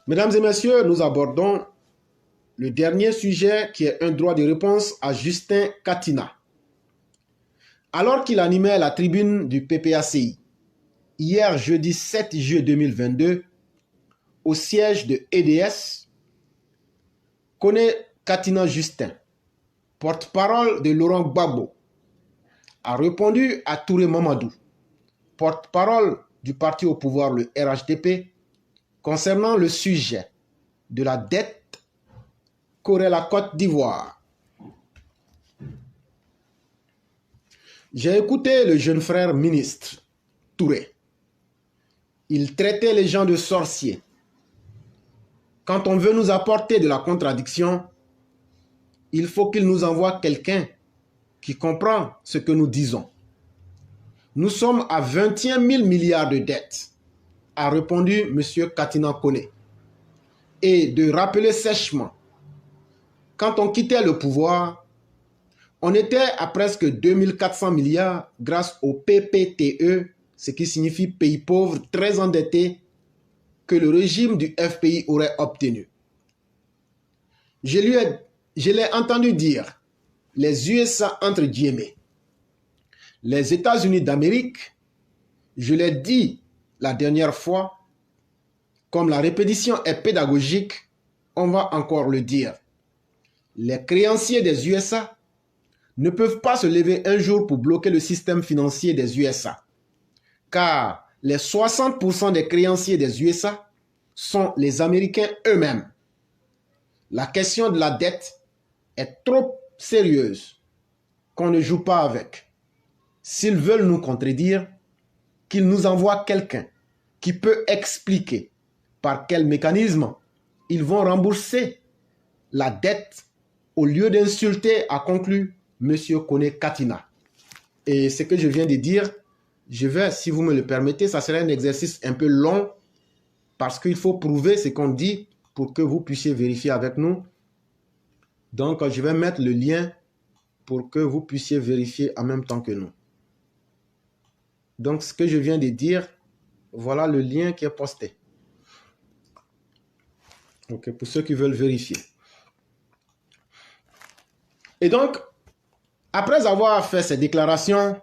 Mesdames et messieurs, nous abordons le dernier sujet qui est un droit de réponse à Justin Katina. Alors qu'il animait la tribune du PPACI, hier jeudi 7 juillet 2022, au siège de EDS, Kone Katina Justin, porte-parole de Laurent Gbagbo, a répondu à Touré Mamadou, porte-parole du parti au pouvoir, le RHDP, concernant le sujet de la dette qu'aurait la Côte d'Ivoire. J'ai écouté le jeune frère ministre Touré. Il traitait les gens de sorciers. Quand on veut nous apporter de la contradiction, il faut qu'il nous envoie quelqu'un qui comprend ce que nous disons. Nous sommes à 21 000 milliards de dettes, a répondu M. Katina Kone. Et de rappeler sèchement, quand on quittait le pouvoir, on était à presque 2400 milliards grâce au PPTE, ce qui signifie pays pauvres très endettés, que le régime du FPI aurait obtenu. Je l'ai entendu dire, les USA entre guillemets, les États-Unis d'Amérique, je l'ai dit la dernière fois, comme la répétition est pédagogique, on va encore le dire. Les créanciers des USA ne peuvent pas se lever un jour pour bloquer le système financier des USA, car les 60% des créanciers des USA sont les Américains eux-mêmes. La question de la dette est trop sérieuse qu'on ne joue pas avec. S'ils veulent nous contredire, qu'ils nous envoient quelqu'un qui peut expliquer par quel mécanisme ils vont rembourser la dette au lieu d'insulter, a conclu M. Kone Katina. Et ce que je viens de dire, je vais, si vous me le permettez, ça serait un exercice un peu long parce qu'il faut prouver ce qu'on dit pour que vous puissiez vérifier avec nous. Donc, je vais mettre le lien pour que vous puissiez vérifier en même temps que nous. Donc, ce que je viens de dire, voilà le lien qui est posté. Ok, pour ceux qui veulent vérifier. Et donc, après avoir fait ces déclarations,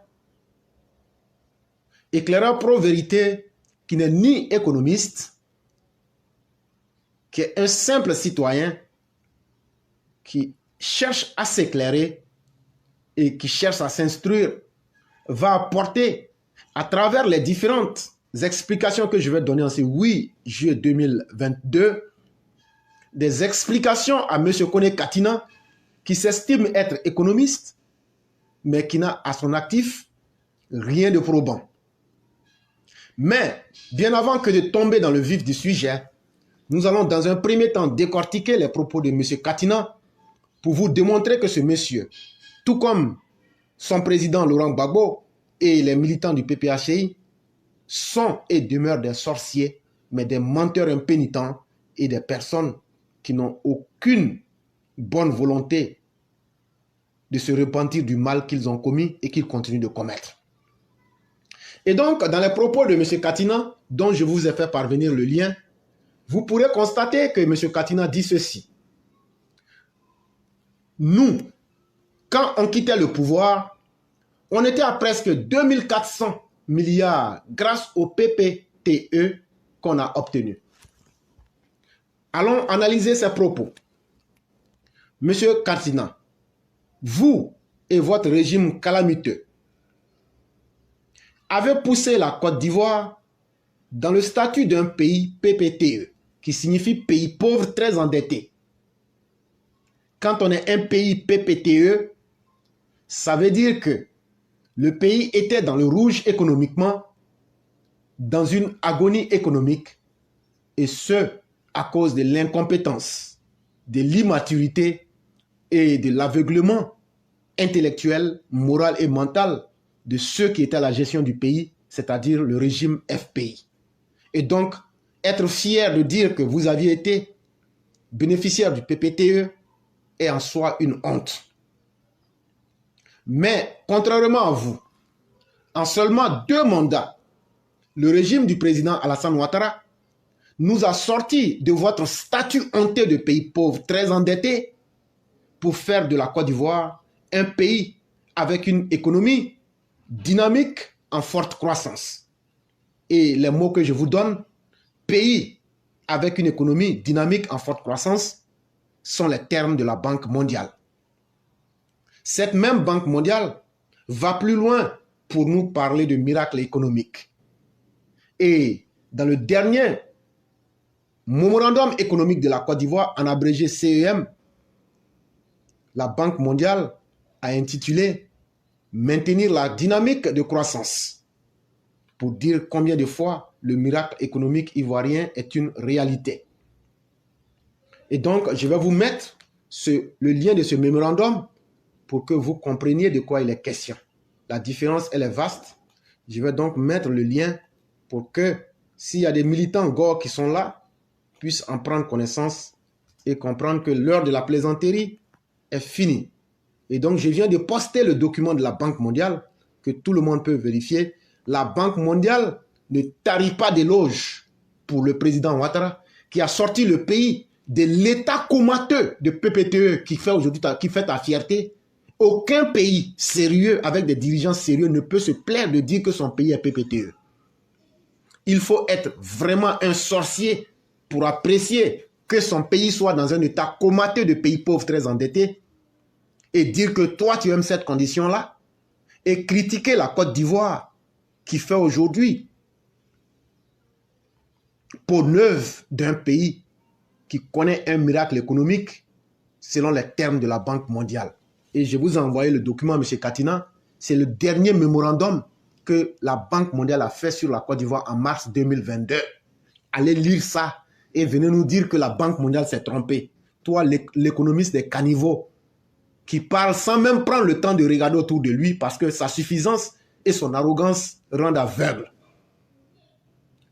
éclaireur pro-vérité, qui n'est ni économiste, qui est un simple citoyen, qui cherche à s'éclairer et qui cherche à s'instruire, va apporter à travers les différentes explications que je vais donner en ce 8 juillet 2022, des explications à M. Kone Katina, qui s'estime être économiste, mais qui n'a à son actif rien de probant. Mais, bien avant que de tomber dans le vif du sujet, nous allons dans un premier temps décortiquer les propos de M. Katina pour vous démontrer que ce monsieur, tout comme son président Laurent Gbagbo et les militants du PPACI, sont et demeurent des sorciers, mais des menteurs impénitents et des personnes qui n'ont aucune bonne volonté de se repentir du mal qu'ils ont commis et qu'ils continuent de commettre. Et donc, dans les propos de M. Katina, dont je vous ai fait parvenir le lien, vous pourrez constater que M. Katina dit ceci. Nous, quand on quittait le pouvoir, on était à presque 2400 milliards grâce au PPTE qu'on a obtenu. Allons analyser ces propos. Monsieur Katina, vous et votre régime calamiteux avez poussé la Côte d'Ivoire dans le statut d'un pays PPTE, qui signifie pays pauvre très endetté. Quand on est un pays PPTE, ça veut dire que le pays était dans le rouge économiquement, dans une agonie économique, et ce, à cause de l'incompétence, de l'immaturité et de l'aveuglement intellectuel, moral et mental de ceux qui étaient à la gestion du pays, c'est-à-dire le régime FPI. Et donc, être fier de dire que vous aviez été bénéficiaire du PPTE est en soi une honte. Mais, contrairement à vous, en seulement 2 mandats, le régime du président Alassane Ouattara nous a sortis de votre statut honteux de pays pauvre très endetté pour faire de la Côte d'Ivoire un pays avec une économie dynamique en forte croissance. Et les mots que je vous donne, pays avec une économie dynamique en forte croissance, sont les termes de la Banque mondiale. Cette même Banque mondiale va plus loin pour nous parler de miracle économique. Et dans le dernier Mémorandum économique de la Côte d'Ivoire, en abrégé CEM, la Banque mondiale a intitulé « Maintenir la dynamique de croissance » pour dire combien de fois le miracle économique ivoirien est une réalité. Et donc, je vais vous mettre le lien de ce mémorandum pour que vous compreniez de quoi il est question. La différence, elle est vaste. Je vais donc mettre le lien pour que, s'il y a des militants GOR qui sont là, puissent en prendre connaissance et comprendre que l'heure de la plaisanterie est finie. Et donc, je viens de poster le document de la Banque mondiale que tout le monde peut vérifier. La Banque mondiale ne tarit pas d'éloges pour le président Ouattara qui a sorti le pays de l'état comateux de PPTE qui fait aujourd'hui, qui fait ta fierté. Aucun pays sérieux avec des dirigeants sérieux ne peut se plaire de dire que son pays est PPTE. Il faut être vraiment un sorcier pour apprécier que son pays soit dans un état comateux de pays pauvres très endettés et dire que toi tu aimes cette condition-là et critiquer la Côte d'Ivoire qui fait aujourd'hui peau neuve d'un pays qui connaît un miracle économique selon les termes de la Banque mondiale. Et je vous ai envoyé le document, M. Katina. C'est le dernier mémorandum que la Banque mondiale a fait sur la Côte d'Ivoire en mars 2022. Allez lire ça et venez nous dire que la Banque mondiale s'est trompée. Toi, l'économiste des caniveaux, qui parle sans même prendre le temps de regarder autour de lui parce que sa suffisance et son arrogance rendent aveugle.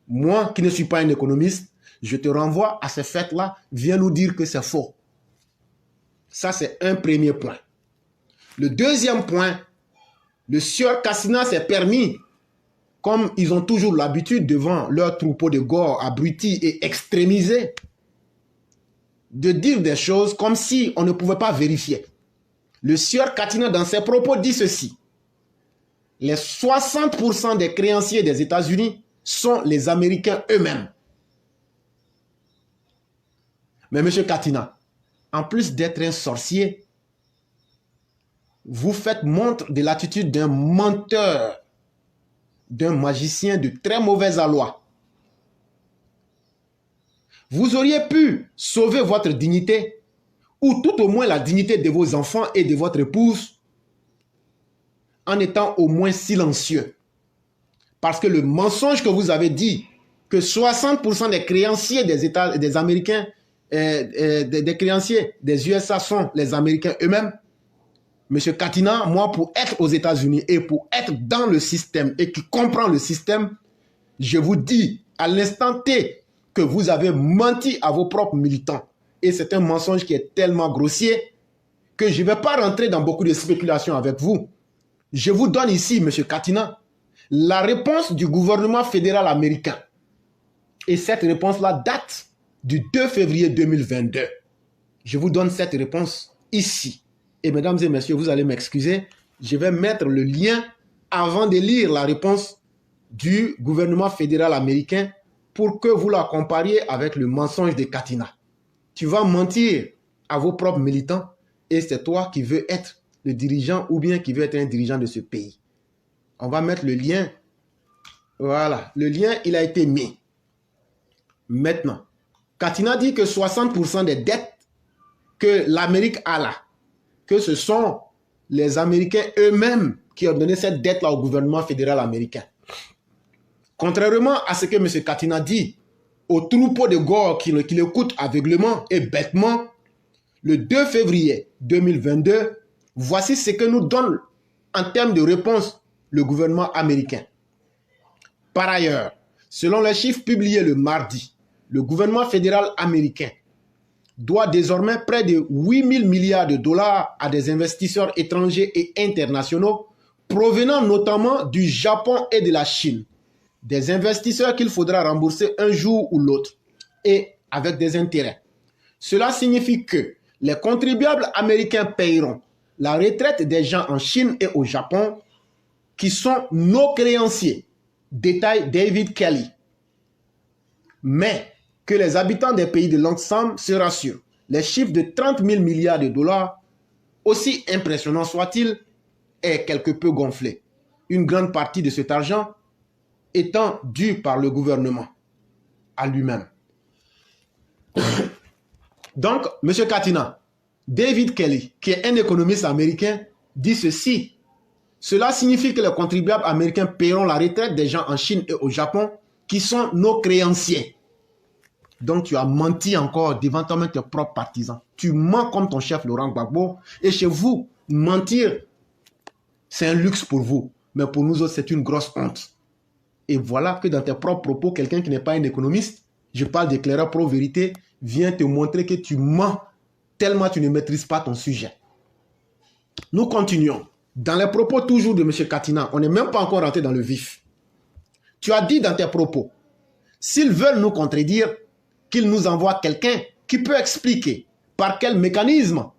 Moi, qui ne suis pas un économiste, je te renvoie à ces faits-là. Viens nous dire que c'est faux. Ça, c'est un premier point. Le deuxième point, le sieur Kassina s'est permis, comme ils ont toujours l'habitude devant leur troupeau de GOR abrutis et extrémisés, de dire des choses comme si on ne pouvait pas vérifier. Le sieur Katina, dans ses propos, dit ceci. Les 60% des créanciers des États-Unis sont les Américains eux-mêmes. Mais M. Katina, en plus d'être un sorcier, vous faites montre de l'attitude d'un menteur, d'un magicien de très mauvaise aloi. Vous auriez pu sauver votre dignité, ou tout au moins la dignité de vos enfants et de votre épouse, en étant au moins silencieux. Parce que le mensonge que vous avez dit, que 60% des créanciers des Américains, des créanciers des USA sont les Américains eux-mêmes, M. Katina, moi, pour être aux États-Unis et pour être dans le système et qui comprend le système, je vous dis à l'instant T que vous avez menti à vos propres militants. Et c'est un mensonge qui est tellement grossier que je ne vais pas rentrer dans beaucoup de spéculations avec vous. Je vous donne ici, M. Katina, la réponse du gouvernement fédéral américain. Et cette réponse-là date du 2 février 2022. Je vous donne cette réponse ici. Et mesdames et messieurs, vous allez m'excuser, je vais mettre le lien avant de lire la réponse du gouvernement fédéral américain pour que vous la compariez avec le mensonge de Katina. Tu vas mentir à vos propres militants et c'est toi qui veux être le dirigeant ou bien qui veut être un dirigeant de ce pays. On va mettre le lien. Voilà, le lien, il a été mis. Maintenant, Katina dit que 60% des dettes que l'Amérique a là, que ce sont les Américains eux-mêmes qui ont donné cette dette-là au gouvernement fédéral américain. Contrairement à ce que M. Katina dit, au troupeau de GOR qui l'écoute aveuglément et bêtement, le 2 février 2022, voici ce que nous donne en termes de réponse le gouvernement américain. Par ailleurs, selon les chiffres publiés le mardi, le gouvernement fédéral américain doit désormais près de 8 000 milliards de dollars à des investisseurs étrangers et internationaux provenant notamment du Japon et de la Chine. Des investisseurs qu'il faudra rembourser un jour ou l'autre. et avec des intérêts. Cela signifie que les contribuables américains paieront la retraite des gens en Chine et au Japon qui sont nos créanciers, détaille David Kelly. Mais que les habitants des pays de l'ensemble se rassurent, les chiffres de 30 000 milliards de dollars, aussi impressionnants soient-ils, est quelque peu gonflé. Une grande partie de cet argent étant due par le gouvernement à lui-même. Donc, M. Katina, David Kelly, qui est un économiste américain, dit ceci. Cela signifie que les contribuables américains paieront la retraite des gens en Chine et au Japon qui sont nos créanciers. Donc, tu as menti encore devant toi-même tes propres partisans. Tu mens comme ton chef Laurent Gbagbo. Et chez vous, mentir, c'est un luxe pour vous. Mais pour nous autres, c'est une grosse honte. Et voilà que dans tes propres propos, quelqu'un qui n'est pas un économiste, je parle d'éclaireur pro-vérité, vient te montrer que tu mens tellement tu ne maîtrises pas ton sujet. Nous continuons. Dans les propos toujours de M. Katina, on n'est même pas encore rentré dans le vif. Tu as dit dans tes propos, s'ils veulent nous contredire, qu'ils nous envoient quelqu'un qui peut expliquer par quel mécanisme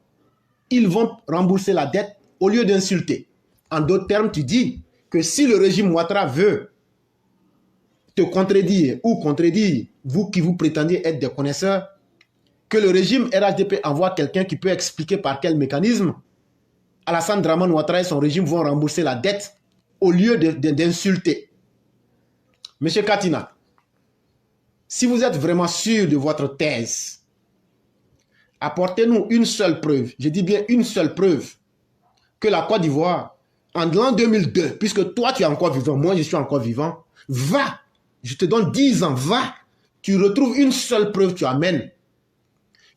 ils vont rembourser la dette au lieu d'insulter. En d'autres termes, tu dis que si le régime Ouattara veut te contredire ou contredire, vous qui vous prétendez être des connaisseurs, que le régime RHDP envoie quelqu'un qui peut expliquer par quel mécanisme Alassane Draman Ouattara et son régime vont rembourser la dette au lieu d'insulter. Monsieur Katina, si vous êtes vraiment sûr de votre thèse, apportez-nous une seule preuve, je dis bien une seule preuve, que la Côte d'Ivoire, en l'an 2002, puisque toi tu es encore vivant, moi je suis encore vivant, va, je te donne 10 ans, va, tu retrouves une seule preuve, tu amènes,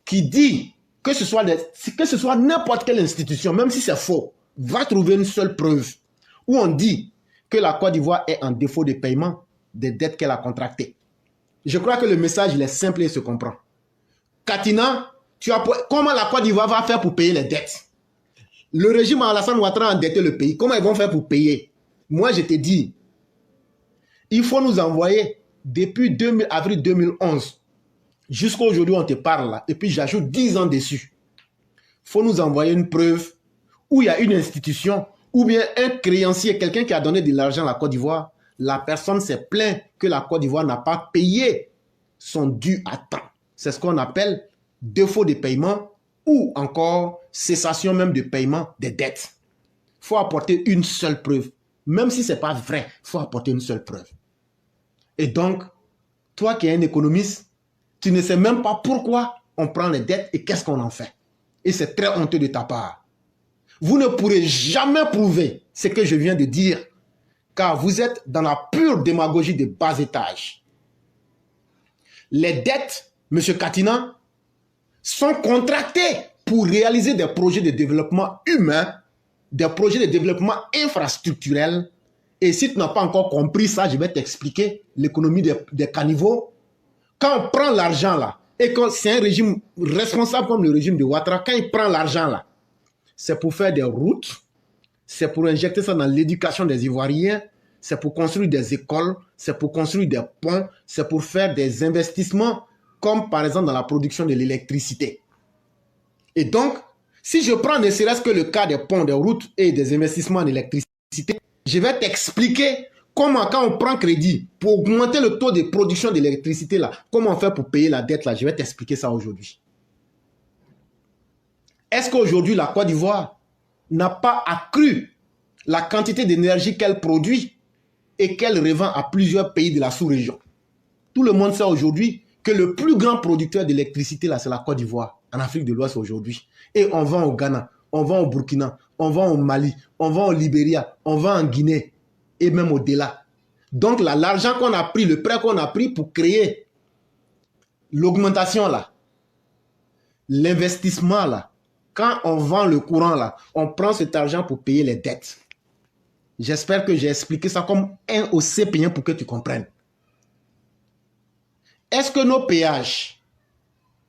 qui dit que ce soit n'importe quelle institution, même si c'est faux, va trouver une seule preuve où on dit que la Côte d'Ivoire est en défaut de paiement des dettes qu'elle a contractées. Je crois que le message il est simple et se comprend. Katina, comment la Côte d'Ivoire va faire pour payer les dettes? Le régime Alassane Ouattara a endetté le pays. Comment ils vont faire pour payer? Moi, je te dis, il faut nous envoyer depuis avril 2011 jusqu'à aujourd'hui, on te parle là. Et puis, j'ajoute 10 ans dessus. Il faut nous envoyer une preuve où il y a une institution ou bien un créancier, quelqu'un qui a donné de l'argent à la Côte d'Ivoire. La personne s'est plainte que la Côte d'Ivoire n'a pas payé son dû à temps. C'est ce qu'on appelle défaut de paiement ou encore cessation même de paiement des dettes. Il faut apporter une seule preuve. Même si ce n'est pas vrai, il faut apporter une seule preuve. Et donc, toi qui es un économiste, tu ne sais même pas pourquoi on prend les dettes et qu'est-ce qu'on en fait. Et c'est très honteux de ta part. Vous ne pourrez jamais prouver ce que je viens de dire, car vous êtes dans la pure démagogie de bas étage. Les dettes, M. Katina, sont contractées pour réaliser des projets de développement humain, des projets de développement infrastructurel. Et si tu n'as pas encore compris ça, je vais t'expliquer l'économie des caniveaux. Quand on prend l'argent là, et que c'est un régime responsable comme le régime de Ouattara, quand il prend l'argent là, c'est pour faire des routes, c'est pour injecter ça dans l'éducation des Ivoiriens, c'est pour construire des écoles, c'est pour construire des ponts, c'est pour faire des investissements, comme par exemple dans la production de l'électricité. Et donc, si je prends ne serait-ce que le cas des ponts, des routes et des investissements en électricité, je vais t'expliquer comment, quand on prend crédit pour augmenter le taux de production d'électricité, là, comment on fait pour payer la dette, là, je vais t'expliquer ça aujourd'hui. Est-ce qu'aujourd'hui, la Côte d'Ivoire n'a pas accru la quantité d'énergie qu'elle produit et qu'elle revend à plusieurs pays de la sous-région? Tout le monde sait aujourd'hui que le plus grand producteur d'électricité, là, c'est la Côte d'Ivoire, en Afrique de l'Ouest aujourd'hui. Et on vend au Ghana, on vend au Burkina, on vend au Mali, on vend au Libéria, on vend en Guinée et même au-delà. Donc là, l'argent qu'on a pris, le prêt qu'on a pris pour créer l'augmentation là, l'investissement là, quand on vend le courant là, on prend cet argent pour payer les dettes. J'espère que j'ai expliqué ça comme un aussi payant pour que tu comprennes. Est-ce que nos péages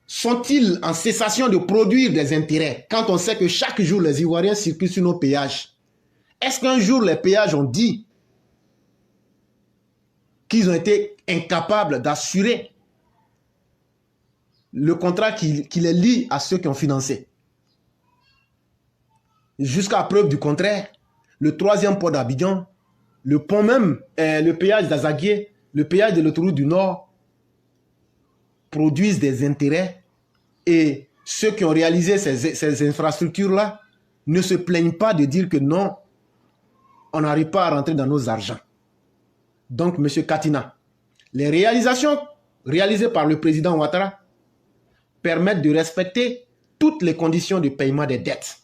sont-ils en cessation de produire des intérêts quand on sait que chaque jour les Ivoiriens circulent sur nos péages? Est-ce qu'un jour les péages ont dit qu'ils ont été incapables d'assurer le contrat qui les lie à ceux qui ont financé. Jusqu'à preuve du contraire, le troisième port d'Abidjan, le pont même, le péage d'Azaguié, le péage de l'autoroute du Nord, produisent des intérêts et ceux qui ont réalisé ces infrastructures-là ne se plaignent pas de dire que non, on n'arrive pas à rentrer dans nos argents. Donc, M. Katina, les réalisations réalisées par le président Ouattara permettent de respecter toutes les conditions de paiement des dettes.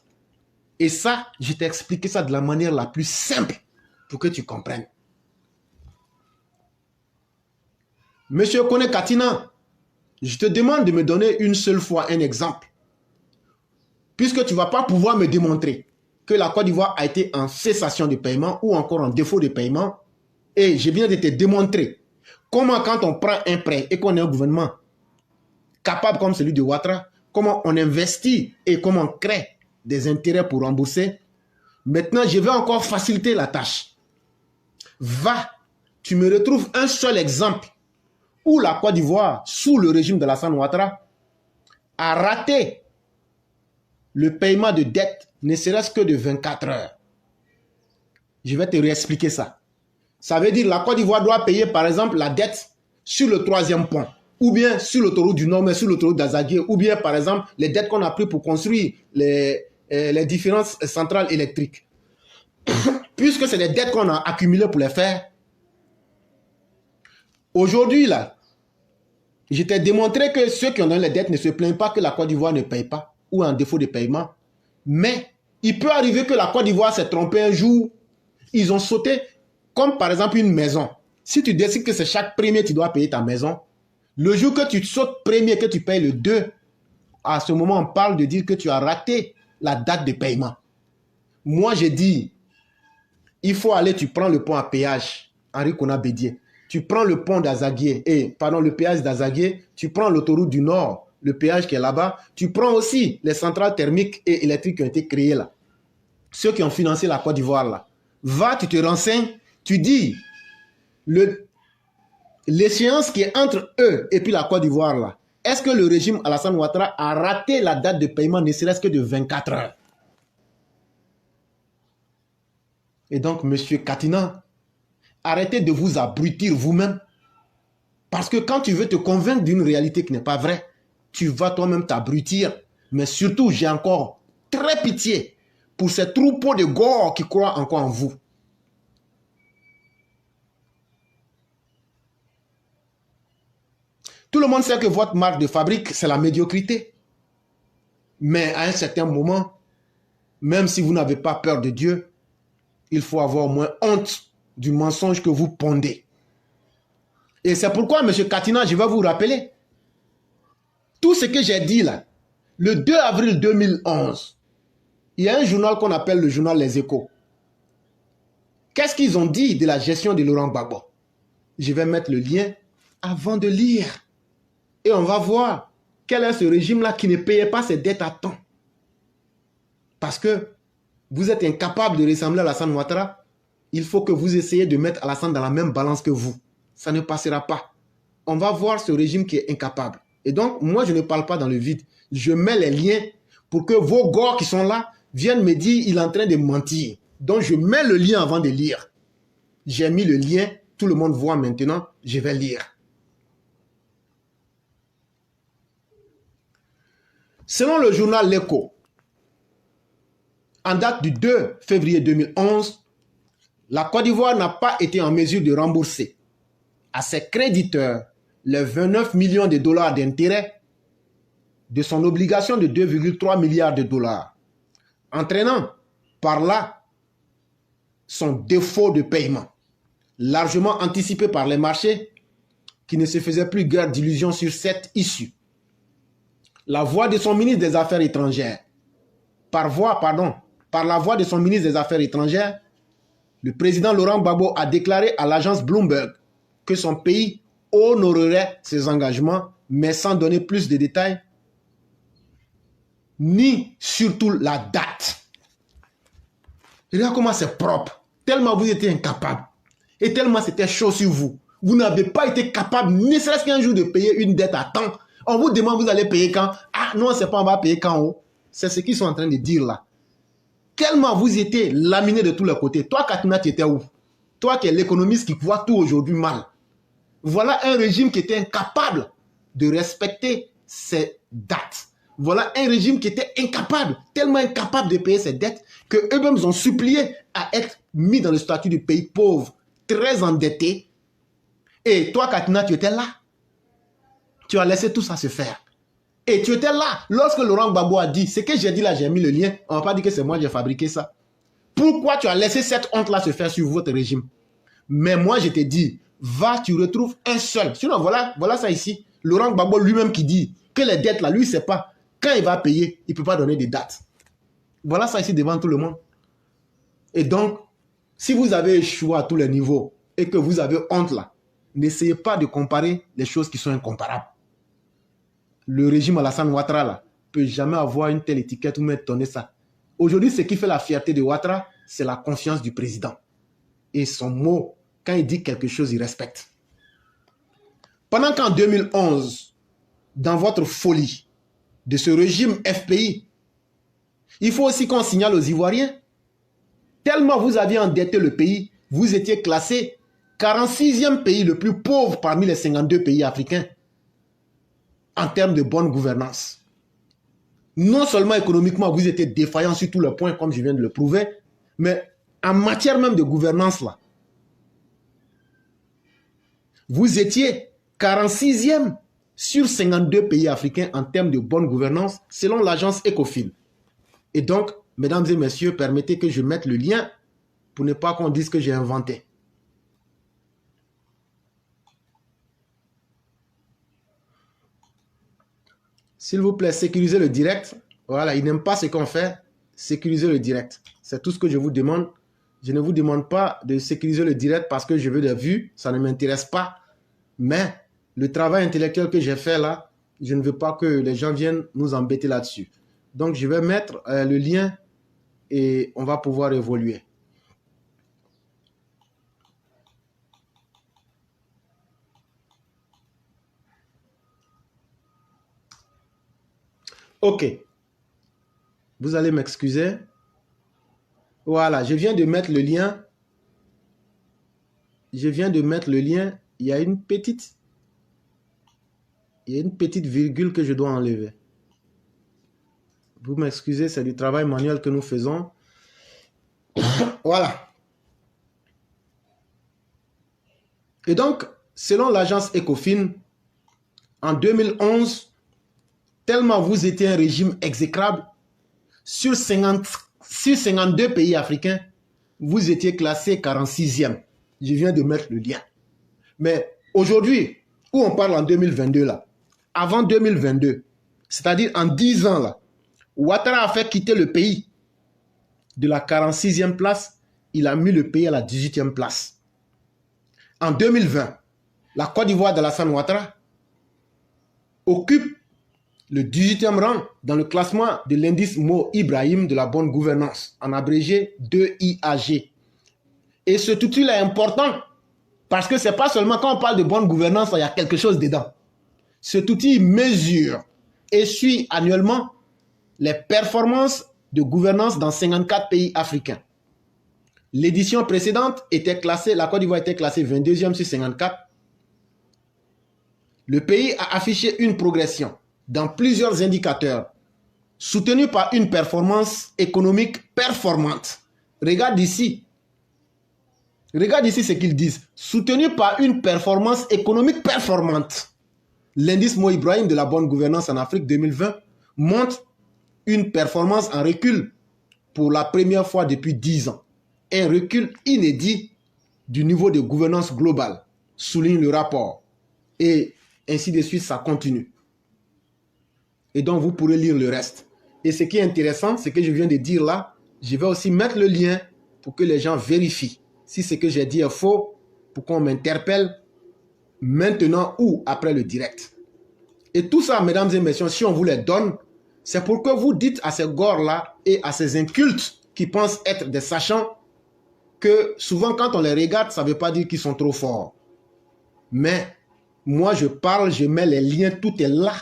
Et ça, je t'ai expliqué ça de la manière la plus simple pour que tu comprennes. Monsieur Kone Katina, je te demande de me donner une seule fois un exemple. Puisque tu ne vas pas pouvoir me démontrer que la Côte d'Ivoire a été en cessation de paiement ou encore en défaut de paiement. Et je viens de te démontrer comment quand on prend un prêt et qu'on est un gouvernement capable comme celui de Ouattara, comment on investit et comment on crée des intérêts pour rembourser. Maintenant, je vais encore faciliter la tâche. Va, tu me retrouves un seul exemple où la Côte d'Ivoire, sous le régime de Alassane Ouattara, a raté le paiement de dette, ne serait-ce que de 24 heures. Je vais te réexpliquer ça. Ça veut dire que la Côte d'Ivoire doit payer, par exemple, la dette sur le troisième pont, ou bien sur l'autoroute du Nord, mais sur l'autoroute d'Azaguié, ou bien, par exemple, les dettes qu'on a prises pour construire les différentes centrales électriques. Puisque c'est des dettes qu'on a accumulées pour les faire, aujourd'hui, là, je t'ai démontré que ceux qui ont donné les dettes ne se plaignent pas que la Côte d'Ivoire ne paye pas ou en défaut de paiement. Mais il peut arriver que la Côte d'Ivoire s'est trompée un jour. Ils ont sauté, comme par exemple une maison. Si tu décides que c'est chaque premier tu dois payer ta maison, le jour que tu sautes premier, que tu payes le 2, à ce moment, on parle de dire que tu as raté la date de paiement. Moi, j'ai dit, il faut aller, tu prends le pont à péage, Henri Konan Bédié. Tu prends le pont d'Azaguié, le péage d'Azaguié, tu prends l'autoroute du Nord, le péage qui est là-bas, tu prends aussi les centrales thermiques et électriques qui ont été créées là. Ceux qui ont financé la Côte d'Ivoire là. Va, tu te renseignes, tu dis, l'échéance qui est entre eux et puis la Côte d'Ivoire là, est-ce que le régime Alassane Ouattara a raté la date de paiement ne serait-ce que de 24 heures? Et donc, monsieur Katina, arrêtez de vous abrutir vous-même. Parce que quand tu veux te convaincre d'une réalité qui n'est pas vraie, tu vas toi-même t'abrutir. Mais surtout, j'ai encore très pitié pour ces troupeaux de gores qui croient encore en vous. Tout le monde sait que votre marque de fabrique, c'est la médiocrité. Mais à un certain moment, même si vous n'avez pas peur de Dieu, il faut avoir au moins honte du mensonge que vous pondez. Et c'est pourquoi, M. Katina, je vais vous rappeler, tout ce que j'ai dit là, le 2 avril 2011, il y a un journal qu'on appelle le journal Les Échos. Qu'est-ce qu'ils ont dit de la gestion de Laurent Gbagbo? Je vais mettre le lien avant de lire. Et on va voir quel est ce régime-là qui ne payait pas ses dettes à temps. Parce que vous êtes incapable de ressembler à Alassane Ouattara. Il faut que vous essayiez de mettre Alassane dans la même balance que vous. Ça ne passera pas. On va voir ce régime qui est incapable. Et donc, moi, je ne parle pas dans le vide. Je mets les liens pour que vos gars qui sont là viennent me dire qu'il est en train de mentir. Donc, je mets le lien avant de lire. J'ai mis le lien. Tout le monde voit maintenant. Je vais lire. Selon le journal L'Écho, en date du 2 février 2011, la Côte d'Ivoire n'a pas été en mesure de rembourser à ses créditeurs les 29 millions de dollars d'intérêts de son obligation de 2,3 milliards de dollars, entraînant par là son défaut de paiement, largement anticipé par les marchés qui ne se faisaient plus guère d'illusions sur cette issue. La voix de son ministre des Affaires étrangères, par la voix de son ministre des Affaires étrangères, le président Laurent Gbagbo a déclaré à l'agence Bloomberg que son pays honorerait ses engagements, mais sans donner plus de détails, ni surtout la date. Regarde comment c'est propre, tellement vous étiez incapable, et tellement c'était chaud sur vous. Vous n'avez pas été capable, ne serait-ce qu'un jour, de payer une dette à temps. On vous demande, vous allez payer quand? Ah non, c'est pas on va payer quand haut. C'est ce qu'ils sont en train de dire là. Tellement vous étiez laminé de tous les côtés. Toi, Katina, tu étais où? Toi qui es l'économiste qui voit tout aujourd'hui mal. Voilà un régime qui était incapable de respecter ses dates. Voilà un régime qui était incapable, tellement incapable de payer ses dettes, qu'eux-mêmes ont supplié à être mis dans le statut de pays pauvre, très endetté. Et toi, Katina, tu étais là. Tu as laissé tout ça se faire. Et tu étais là lorsque Laurent Gbagbo a dit, ce que j'ai dit là, j'ai mis le lien. On ne va pas dire que c'est moi qui ai fabriqué ça. Pourquoi tu as laissé cette honte-là se faire sur votre régime? Mais moi, je te dis, va, tu retrouves un seul. Sinon, voilà ça ici. Laurent Gbagbo lui-même qui dit que les dettes là, lui, il ne sait pas. Quand il va payer, il ne peut pas donner des dates. Voilà ça ici devant tout le monde. Et donc, si vous avez échoué à tous les niveaux et que vous avez honte là, n'essayez pas de comparer les choses qui sont incomparables. Le régime Alassane Ouattara là, peut jamais avoir une telle étiquette ou même donner ça. Aujourd'hui, ce qui fait la fierté de Ouattara, c'est la confiance du président. Et son mot, quand il dit quelque chose, il respecte. Pendant qu'en 2011, dans votre folie de ce régime FPI, il faut aussi qu'on signale aux Ivoiriens, tellement vous aviez endetté le pays, vous étiez classé 46e pays le plus pauvre parmi les 52 pays africains en termes de bonne gouvernance. Non seulement économiquement, vous étiez défaillant sur tous les points, comme je viens de le prouver, mais en matière même de gouvernance, là, vous étiez 46e sur 52 pays africains en termes de bonne gouvernance, selon l'agence Ecofin. Et donc, mesdames et messieurs, permettez que je mette le lien pour ne pas qu'on dise que j'ai inventé. S'il vous plaît, sécurisez le direct. Voilà, ils n'aiment pas ce qu'on fait. Sécurisez le direct. C'est tout ce que je vous demande. Je ne vous demande pas de sécuriser le direct parce que je veux des vues. Ça ne m'intéresse pas. Mais le travail intellectuel que j'ai fait là, je ne veux pas que les gens viennent nous embêter là-dessus. Donc, je vais mettre le lien et on va pouvoir évoluer. Ok. Vous allez m'excuser. Voilà, je viens de mettre le lien. Je viens de mettre le lien. Il y a une petite virgule que je dois enlever. Vous m'excusez, c'est du travail manuel que nous faisons. Voilà. Et donc, selon l'agence Ecofin, en 2011, tellement vous étiez un régime exécrable, sur 52 pays africains, vous étiez classé 46e. Je viens de mettre le lien. Mais aujourd'hui, où on parle en 2022 là, avant 2022, c'est-à-dire en 10 ans là, Ouattara a fait quitter le pays de la 46e place, il a mis le pays à la 18e place. En 2020, la Côte d'Ivoire d'Alassane Ouattara occupe le 18e rang dans le classement de l'indice Mo Ibrahim de la bonne gouvernance, en abrégé 2IAG. Et ce titre est important parce que ce n'est pas seulement quand on parle de bonne gouvernance, il y a quelque chose dedans. Cet outil mesure et suit annuellement les performances de gouvernance dans 54 pays africains. L'édition précédente était classée, la Côte d'Ivoire était classée 22e sur 54. Le pays a affiché une progression dans plusieurs indicateurs, soutenue par une performance économique performante. Regarde ici ce qu'ils disent. Soutenu par une performance économique performante. L'indice Mo Ibrahim de la bonne gouvernance en Afrique 2020 montre une performance en recul pour la première fois depuis 10 ans. Un recul inédit du niveau de gouvernance globale, souligne le rapport. Et ainsi de suite, ça continue. Et donc, vous pourrez lire le reste. Et ce qui est intéressant, c'est que je viens de dire là, je vais aussi mettre le lien pour que les gens vérifient si ce que j'ai dit est faux, pour qu'on m'interpelle maintenant ou après le direct. Et tout ça, mesdames et messieurs, si on vous les donne, c'est pour que vous dites à ces gores-là et à ces incultes qui pensent être des sachants que souvent quand on les regarde, ça ne veut pas dire qu'ils sont trop forts. Mais moi, je parle, je mets les liens, tout est là.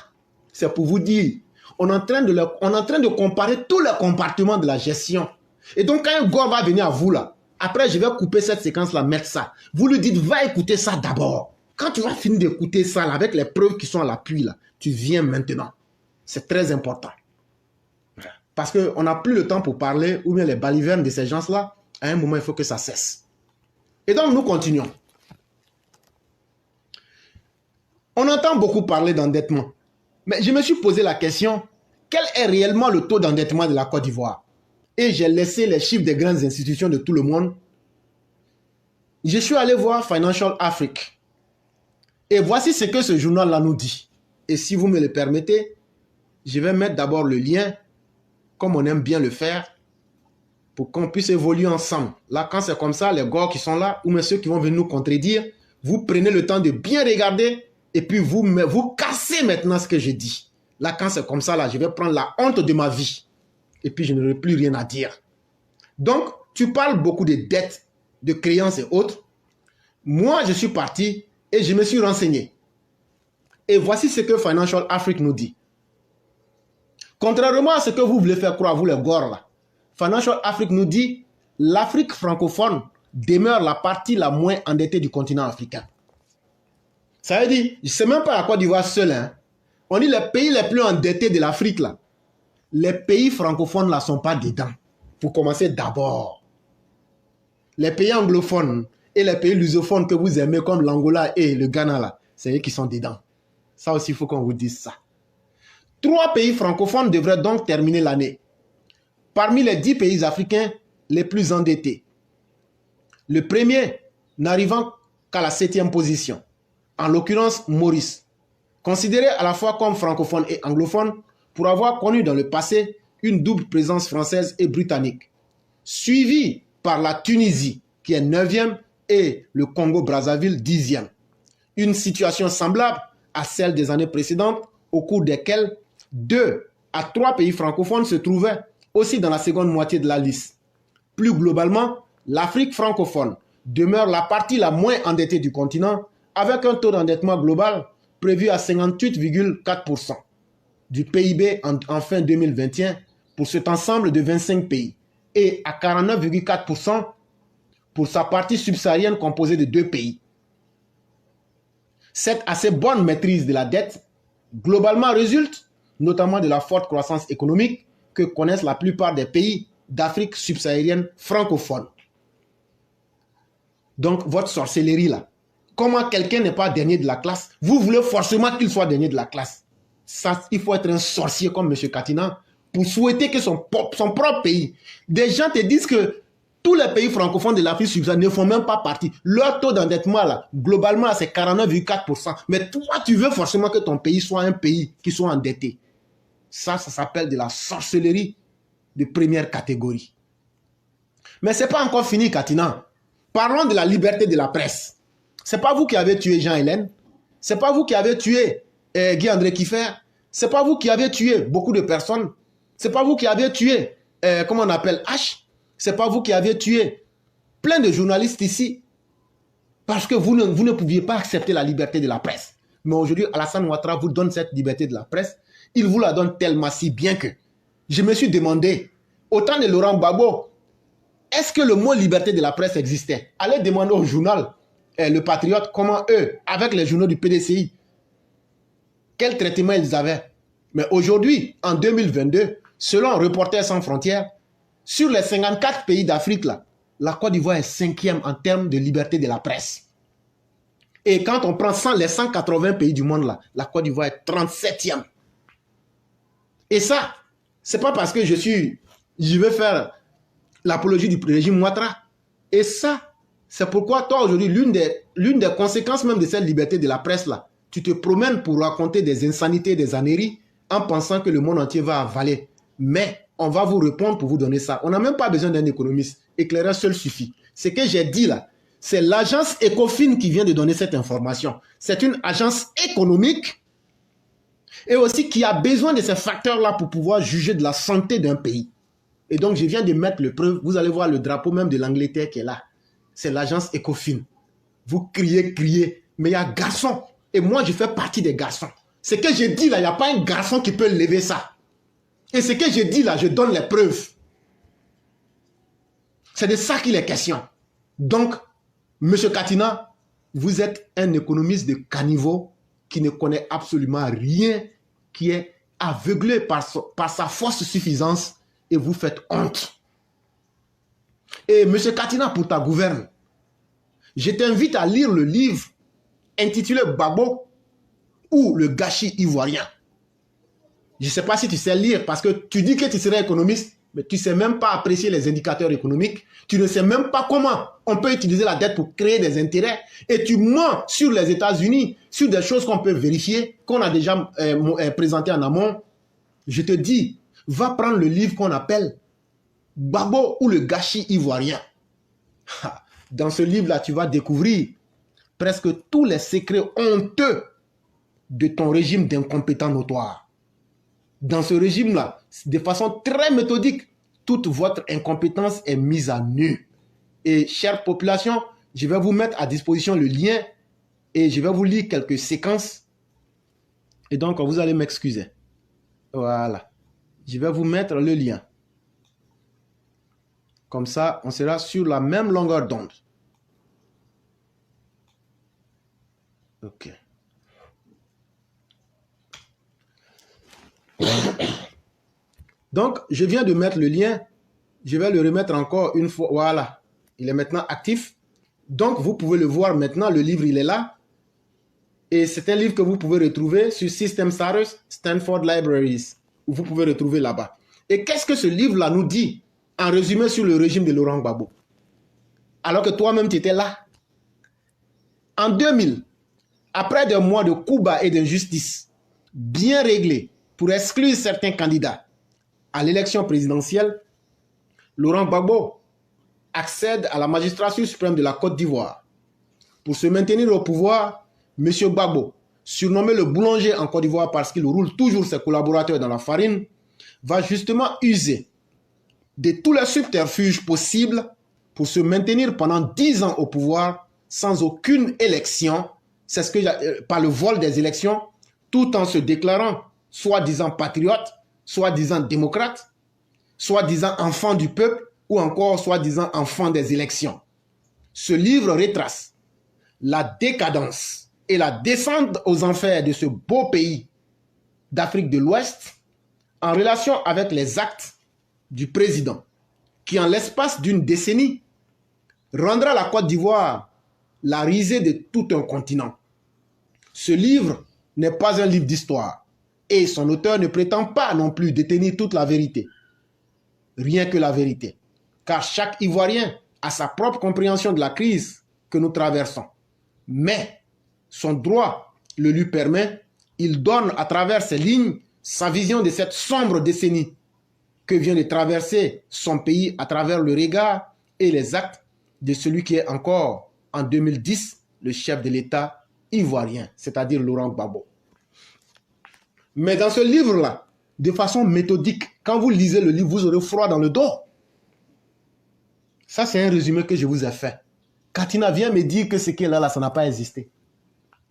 C'est pour vous dire, on est en train de comparer tous les compartiments de la gestion. Et donc, quand un gars va venir à vous là, après je vais couper cette séquence-là, mettre ça. Vous lui dites, va écouter ça d'abord. Quand tu vas finir d'écouter ça là, avec les preuves qui sont à l'appui là, tu viens maintenant. C'est très important. Parce qu'on n'a plus le temps pour parler, ou bien les balivernes de ces gens-là, à un moment, il faut que ça cesse. Et donc, nous continuons. On entend beaucoup parler d'endettement. Mais je me suis posé la question, quel est réellement le taux d'endettement de la Côte d'Ivoire? Et j'ai laissé les chiffres des grandes institutions de tout le monde. Je suis allé voir Financial Afrique. Et voici ce que ce journal-là nous dit. Et si vous me le permettez, je vais mettre d'abord le lien, comme on aime bien le faire, pour qu'on puisse évoluer ensemble. Là, quand c'est comme ça, les gars qui sont là, ou même ceux qui vont venir nous contredire, vous prenez le temps de bien regarder, et puis vous cassez maintenant ce que je dis. Là, quand c'est comme ça, là, je vais prendre la honte de ma vie. Et puis, je n'aurai plus rien à dire. Donc, tu parles beaucoup de dettes, de créances et autres. Moi, je suis parti et je me suis renseigné. Et voici ce que Financial Afrique nous dit. Contrairement à ce que vous voulez faire croire, vous les gors là, Financial Afrique nous dit l'Afrique francophone demeure la partie la moins endettée du continent africain. Ça veut dire, je ne sais même pas à Côte d'Ivoire seul. Hein. On dit les pays les plus endettés de l'Afrique là. Les pays francophones là ne sont pas dedans. Pour commencer d'abord. Les pays anglophones et les pays lusophones que vous aimez comme l'Angola et le Ghana là, c'est eux qui sont dedans. Ça aussi, il faut qu'on vous dise ça. 3 pays francophones devraient donc terminer l'année parmi les 10 pays africains les plus endettés. Le premier n'arrivant qu'à la 7e position, en l'occurrence Maurice, considéré à la fois comme francophone et anglophone pour avoir connu dans le passé une double présence française et britannique, suivi par la Tunisie qui est 9e et le Congo-Brazzaville 10e. Une situation semblable à celle des années précédentes au cours desquelles 2 à 3 pays francophones se trouvaient aussi dans la seconde moitié de la liste. Plus globalement, l'Afrique francophone demeure la partie la moins endettée du continent avec un taux d'endettement global prévu à 58,4% du PIB en fin 2021 pour cet ensemble de 25 pays et à 49,4% pour sa partie subsaharienne composée de 2 pays. Cette assez bonne maîtrise de la dette globalement résulte notamment de la forte croissance économique que connaissent la plupart des pays d'Afrique subsaharienne francophone. Donc, votre sorcellerie là, comment quelqu'un n'est pas dernier de la classe, vous voulez forcément qu'il soit dernier de la classe. Ça, il faut être un sorcier comme M. Katina pour souhaiter que son propre pays, des gens te disent que tous les pays francophones de l'Afrique subsaharienne ne font même pas partie. Leur taux d'endettement, là, globalement, c'est 49,4%. Mais toi, tu veux forcément que ton pays soit un pays qui soit endetté. Ça s'appelle de la sorcellerie de première catégorie. Mais ce n'est pas encore fini, Katina. Parlons de la liberté de la presse. Ce n'est pas vous qui avez tué Jean-Hélène. Ce n'est pas vous qui avez tué Guy-André Kiffer. Ce n'est pas vous qui avez tué beaucoup de personnes. Ce n'est pas vous qui avez tué, comment on appelle, H. Ce n'est pas vous qui avez tué plein de journalistes ici. Parce que vous ne pouviez pas accepter la liberté de la presse. Mais aujourd'hui, Alassane Ouattara vous donne cette liberté de la presse. Il vous la donne tellement si bien que je me suis demandé, au temps de Laurent Gbagbo, est-ce que le mot liberté de la presse existait? Allez demander au journal, Le Patriote, comment eux, avec les journaux du PDCI, quel traitement ils avaient. Mais aujourd'hui, en 2022, selon Reporters sans frontières, sur les 54 pays d'Afrique, la Côte d'Ivoire est 5e en termes de liberté de la presse. Et quand on prend les 180 pays du monde, la Côte d'Ivoire est 37e. Et ça, c'est pas parce que je veux faire l'apologie du régime Ouattara. Et ça, c'est pourquoi toi aujourd'hui, l'une des conséquences même de cette liberté de la presse là, tu te promènes pour raconter des insanités, des âneries, en pensant que le monde entier va avaler. Mais on va vous répondre pour vous donner ça. On n'a même pas besoin d'un économiste. Éclairage seul suffit. Ce que j'ai dit là, c'est l'agence Ecofin qui vient de donner cette information. C'est une agence économique et aussi qui a besoin de ces facteurs-là pour pouvoir juger de la santé d'un pays. Et donc, je viens de mettre le preuve. Vous allez voir le drapeau même de l'Angleterre qui est là. C'est l'agence Ecofin. Vous criez, mais il y a garçons. Et moi, je fais partie des garçons. Ce que je dis là, il n'y a pas un garçon qui peut lever ça. Et ce que je dis là, je donne les preuves. C'est de ça qu'il est question. Donc, M. Katina, vous êtes un économiste de caniveau qui ne connaît absolument rien, qui est aveuglé par sa force suffisance et vous faites honte. Et M. Katina, pour ta gouverne, je t'invite à lire le livre intitulé Gbagbo ou le gâchis ivoirien. Je ne sais pas si tu sais lire parce que tu dis que tu serais économiste, mais tu ne sais même pas apprécier les indicateurs économiques. Tu ne sais même pas comment on peut utiliser la dette pour créer des intérêts. Et tu mens sur les États-Unis, sur des choses qu'on peut vérifier, qu'on a déjà présentées en amont. Je te dis, va prendre le livre qu'on appelle Gbagbo ou le gâchis ivoirien. Dans ce livre-là, tu vas découvrir presque tous les secrets honteux de ton régime d'incompétents notoires. Dans ce régime-là, de façon très méthodique, toute votre incompétence est mise à nu. Et chère population, je vais vous mettre à disposition le lien et je vais vous lire quelques séquences. Et donc, vous allez m'excuser. Voilà. Je vais vous mettre le lien. Comme ça, on sera sur la même longueur d'onde. Ok. Donc, je viens de mettre le lien. Je vais le remettre encore une fois. Voilà. Il est maintenant actif. Donc, vous pouvez le voir maintenant. Le livre, il est là. Et c'est un livre que vous pouvez retrouver sur System Setters, Stanford Libraries. Vous pouvez retrouver là-bas. Et qu'est-ce que ce livre-là nous dit en résumé sur le régime de Laurent Gbagbo? Alors que toi-même, tu étais là. En 2000, après des mois de coups bas et d'injustice bien réglés pour exclure certains candidats à l'élection présidentielle, Laurent Gbagbo accède à la magistrature suprême de la Côte d'Ivoire. Pour se maintenir au pouvoir, M. Gbagbo, surnommé le boulanger en Côte d'Ivoire parce qu'il roule toujours ses collaborateurs dans la farine, va justement user de tous les subterfuges possibles pour se maintenir pendant 10 ans au pouvoir sans aucune élection, c'est ce que par le vol des élections, tout en se déclarant soi-disant patriote, soi-disant démocrate, soi-disant enfant du peuple ou encore soi-disant enfant des élections. Ce livre retrace la décadence et la descente aux enfers de ce beau pays d'Afrique de l'Ouest en relation avec les actes du président qui, en l'espace d'une décennie, rendra la Côte d'Ivoire la risée de tout un continent. Ce livre n'est pas un livre d'histoire et son auteur ne prétend pas non plus détenir toute la vérité. Rien que la vérité. Car chaque Ivoirien a sa propre compréhension de la crise que nous traversons. Mais son droit le lui permet, il donne à travers ses lignes sa vision de cette sombre décennie que vient de traverser son pays à travers le regard et les actes de celui qui est encore en 2010 le chef de l'État ivoirien, c'est-à-dire Laurent Gbagbo. Mais dans ce livre-là, de façon méthodique, quand vous lisez le livre, vous aurez froid dans le dos. Ça, c'est un résumé que je vous ai fait. Katina vient me dire que ce qui est là, ça n'a pas existé.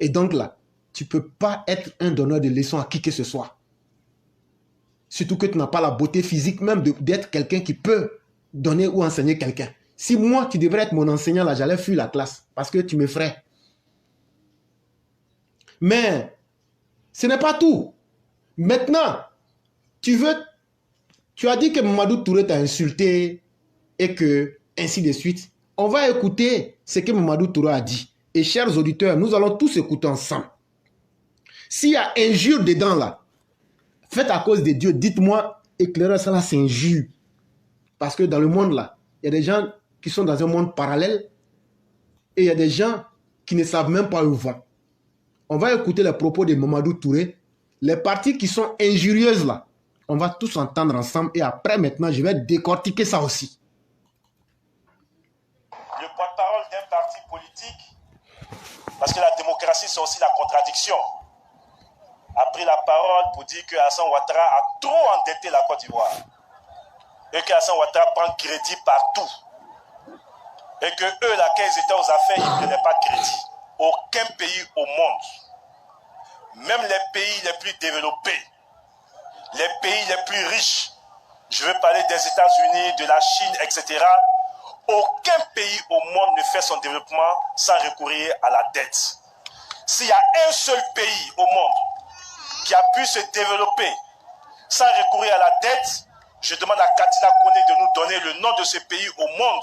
Et donc là, tu ne peux pas être un donneur de leçons à qui que ce soit. Surtout que tu n'as pas la beauté physique même d'être quelqu'un qui peut donner ou enseigner quelqu'un. Si moi, tu devrais être mon enseignant, là, j'allais fuir la classe parce que tu m'effraies. Mais ce n'est pas tout. Maintenant, tu as dit que Mamadou Touré t'a insulté et que, ainsi de suite. On va écouter ce que Mamadou Touré a dit. Et chers auditeurs, nous allons tous écouter ensemble. S'il y a injure dedans là, faites à cause de Dieu, dites-moi, éclaireur, ça là c'est injure. Parce que dans le monde là, il y a des gens qui sont dans un monde parallèle et il y a des gens qui ne savent même pas où vont. On va écouter les propos de Mamadou Touré. Les parties qui sont injurieuses là, on va tous entendre ensemble et après maintenant, je vais décortiquer ça aussi. Le porte-parole d'un parti politique, parce que la démocratie c'est aussi la contradiction, a pris la parole pour dire que Alassane Ouattara a trop endetté la Côte d'Ivoire et que Alassane Ouattara prend crédit partout et que eux là, quand ils étaient aux affaires, ils ne prenaient pas crédit. Aucun pays au monde même les pays les plus développés, les pays les plus riches, je veux parler des États-Unis, de la Chine, etc., aucun pays au monde ne fait son développement sans recourir à la dette. S'il y a un seul pays au monde qui a pu se développer sans recourir à la dette, je demande à Katina Koné de nous donner le nom de ce pays au monde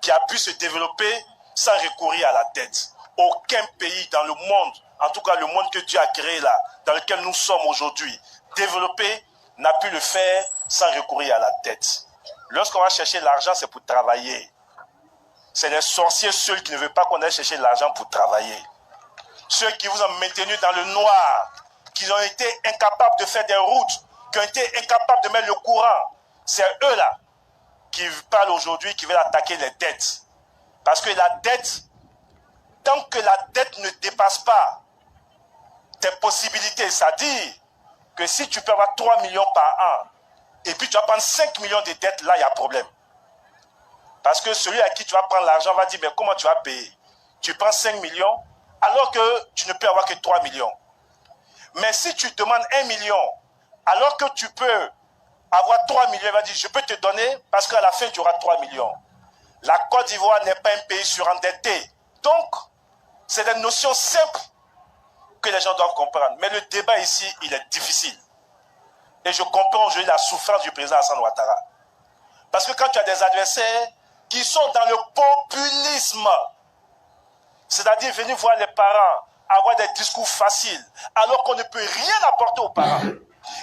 qui a pu se développer sans recourir à la dette. Aucun pays dans le monde, en tout cas le monde que Dieu a créé là, dans lequel nous sommes aujourd'hui, développé, n'a pu le faire sans recourir à la dette. Lorsqu'on va chercher l'argent, c'est pour travailler. C'est les sorciers seuls qui ne veulent pas qu'on aille chercher l'argent pour travailler. Ceux qui vous ont maintenu dans le noir, qui ont été incapables de faire des routes, qui ont été incapables de mettre le courant, c'est eux-là qui parlent aujourd'hui, qui veulent attaquer les dettes. Parce que la dette, tant que la dette ne dépasse pas tes possibilités, c'est-à-dire que si tu peux avoir 3 millions par an, et puis tu vas prendre 5 millions de dettes, là, il y a problème. Parce que celui à qui tu vas prendre l'argent va dire, mais comment tu vas payer? Tu prends 5 millions, alors que tu ne peux avoir que 3 millions. Mais si tu demandes 1 million, alors que tu peux avoir 3 millions, il va dire, je peux te donner, parce qu'à la fin, tu auras 3 millions. La Côte d'Ivoire n'est pas un pays surendetté. Donc, c'est des notions simples que les gens doivent comprendre. Mais le débat ici, il est difficile. Et je comprends aujourd'hui la souffrance du président Alassane Ouattara. Parce que quand tu as des adversaires qui sont dans le populisme, c'est-à-dire venir voir les parents, avoir des discours faciles, alors qu'on ne peut rien apporter aux parents.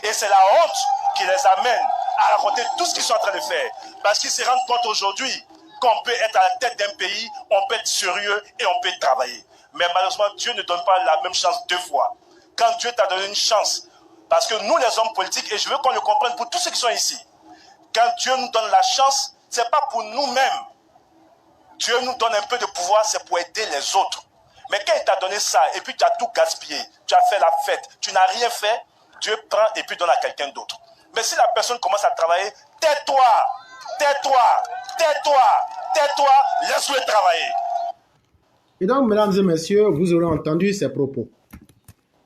Et c'est la honte qui les amène à raconter tout ce qu'ils sont en train de faire. Parce qu'ils se rendent compte aujourd'hui qu'on peut être à la tête d'un pays, on peut être sérieux et on peut travailler. Mais malheureusement, Dieu ne donne pas la même chance deux fois. Quand Dieu t'a donné une chance, parce que nous les hommes politiques, et je veux qu'on le comprenne pour tous ceux qui sont ici, quand Dieu nous donne la chance, ce n'est pas pour nous-mêmes. Dieu nous donne un peu de pouvoir, c'est pour aider les autres. Mais quand il t'a donné ça, et puis tu as tout gaspillé, tu as fait la fête, tu n'as rien fait, Dieu prend et puis donne à quelqu'un d'autre. Mais si la personne commence à travailler, tais-toi, tais-toi, tais-toi, tais-toi, laisse-le travailler. Et donc, mesdames et messieurs, vous aurez entendu ces propos.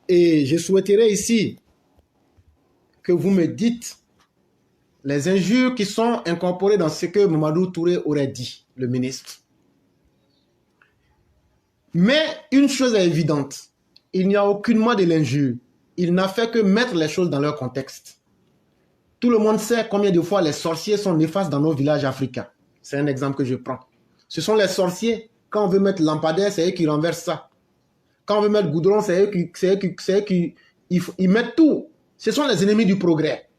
Et je souhaiterais ici que vous me dites les injures qui sont incorporées dans ce que Mamadou Touré aurait dit, le ministre. Mais une chose est évidente, il n'y a aucunement de l'injure. Il n'a fait que mettre les choses dans leur contexte. Tout le monde sait combien de fois les sorciers sont néfastes dans nos villages africains. C'est un exemple que je prends. Ce sont les sorciers, quand on veut mettre lampadaire, c'est eux qui renversent ça. Quand on veut mettre goudron, c'est eux qui ils mettent tout. Ce sont les ennemis du progrès.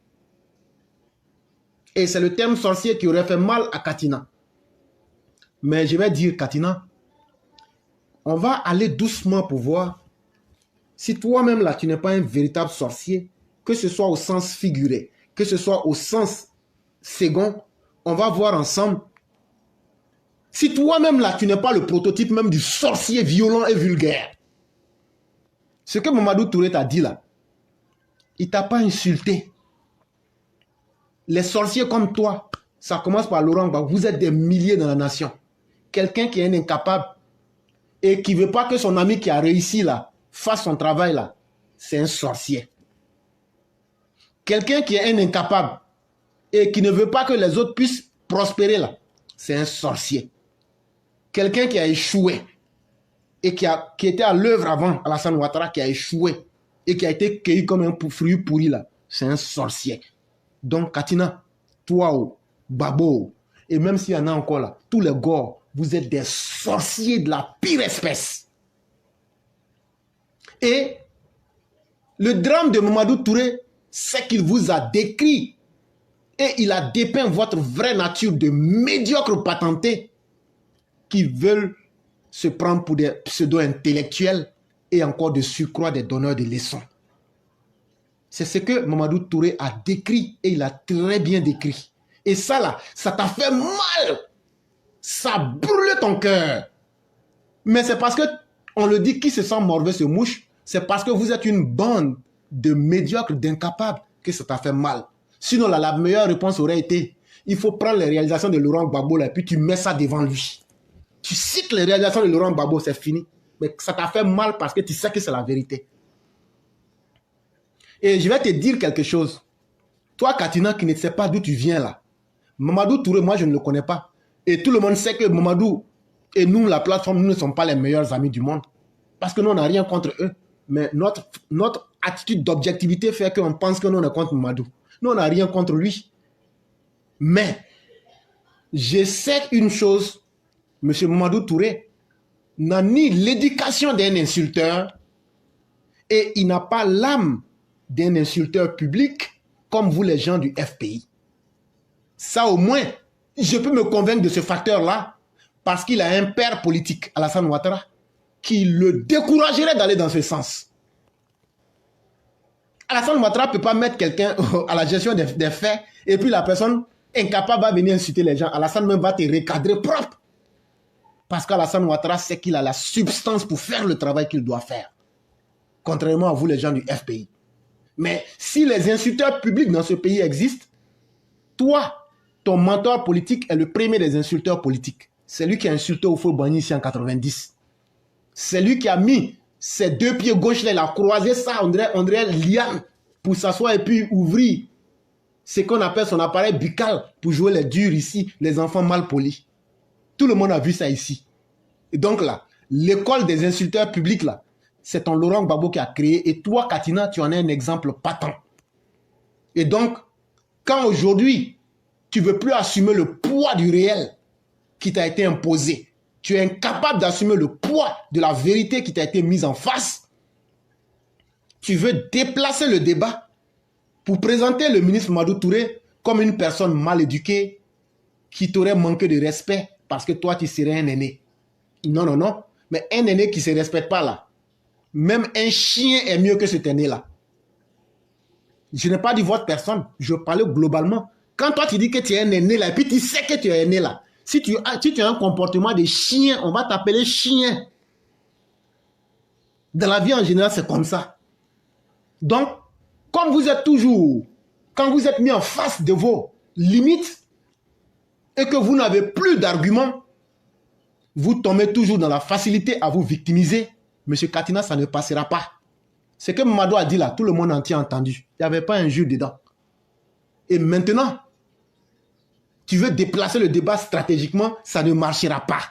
Et c'est le terme sorcier qui aurait fait mal à Katina. Mais je vais dire, Katina, on va aller doucement pour voir si toi-même là, tu n'es pas un véritable sorcier, que ce soit au sens figuré, que ce soit au sens second, on va voir ensemble. Si toi-même là, tu n'es pas le prototype même du sorcier violent et vulgaire. Ce que Mamadou Touré t'a dit là, il t'a pas insulté. Les sorciers comme toi, ça commence par Laurent Gbagbo, vous êtes des milliers dans la nation. Quelqu'un qui est un incapable et qui ne veut pas que son ami qui a réussi là, fasse son travail là, c'est un sorcier. Quelqu'un qui est un incapable et qui ne veut pas que les autres puissent prospérer là, c'est un sorcier. Quelqu'un qui a échoué et qui était à l'œuvre avant Alassane Ouattara, qui a échoué et qui a été cueilli comme un fruit pourri là, c'est un sorcier. Donc Katina, toi, Babo, et même s'il y en a encore là, tous les gars, vous êtes des sorciers de la pire espèce. Et le drame de Mamadou Touré, c'est qu'il vous a décrit et il a dépeint votre vraie nature de médiocres patentés qui veulent se prendre pour des pseudo-intellectuels et encore de surcroît des donneurs de leçons. C'est ce que Mamadou Touré a décrit et il a très bien décrit. Et ça là, ça t'a fait mal. Ça brûle ton cœur. Mais c'est parce que, on le dit, qui se sent mauvais se mouche, c'est parce que vous êtes une bande de médiocres, d'incapables que ça t'a fait mal. Sinon là, la meilleure réponse aurait été, il faut prendre les réalisations de Laurent Gbagbo là, et puis tu mets ça devant lui. Tu cites les réalisations de Laurent Gbagbo, c'est fini. Mais ça t'a fait mal parce que tu sais que c'est la vérité. Et je vais te dire quelque chose. Toi, Katina, qui ne sais pas d'où tu viens là, Mamadou Touré, moi, je ne le connais pas. Et tout le monde sait que Mamadou et nous, la plateforme, nous ne sommes pas les meilleurs amis du monde. Parce que nous, on n'a rien contre eux. Mais notre attitude d'objectivité fait qu'on pense que nous, on est contre Mamadou. Nous, on n'a rien contre lui. Mais, je sais une chose, M. Mamadou Touré n'a ni l'éducation d'un insulteur et il n'a pas l'âme d'un insulteur public comme vous, les gens du FPI. Ça, au moins, je peux me convaincre de ce facteur-là parce qu'il a un père politique, Alassane Ouattara, qui le découragerait d'aller dans ce sens. Alassane Ouattara ne peut pas mettre quelqu'un à la gestion des faits et puis la personne incapable va venir insulter les gens. Alassane même va te recadrer propre. Parce qu'Alassane Ouattara sait qu'il a la substance pour faire le travail qu'il doit faire. Contrairement à vous, les gens du FPI. Mais si les insulteurs publics dans ce pays existent, toi, ton mentor politique est le premier des insulteurs politiques. C'est lui qui a insulté Houphouët-Boigny ici en 90. C'est lui qui a mis ses deux pieds gauche là, il a croisé ça, on dirait liane, pour s'asseoir et puis ouvrir ce qu'on appelle son appareil buccal pour jouer les durs ici, les enfants mal polis. Tout le monde a vu ça ici. Et donc là, l'école des insulteurs publics là, c'est ton Laurent Gbagbo qui a créé. Et toi, Katina, tu en es un exemple patent. Et donc, quand aujourd'hui, tu ne veux plus assumer le poids du réel qui t'a été imposé, tu es incapable d'assumer le poids de la vérité qui t'a été mise en face, tu veux déplacer le débat pour présenter le ministre Mamadou Touré comme une personne mal éduquée qui t'aurait manqué de respect parce que toi, tu serais un aîné. Non, non, non. Mais un aîné qui ne se respecte pas là, même un chien est mieux que cet aîné-là. Je n'ai pas dit votre personne, je parlais globalement. Quand toi tu dis que tu es un aîné là, et puis tu sais que tu es aîné là, si tu as un comportement de chien, on va t'appeler chien. Dans la vie en général, c'est comme ça. Donc, comme vous êtes toujours, quand vous êtes mis en face de vos limites et que vous n'avez plus d'arguments, vous tombez toujours dans la facilité à vous victimiser. Monsieur Katina, ça ne passera pas. Ce que Mamadou a dit là, tout le monde entier a entendu. Il n'y avait pas un jeu dedans. Et maintenant, tu veux déplacer le débat stratégiquement, ça ne marchera pas.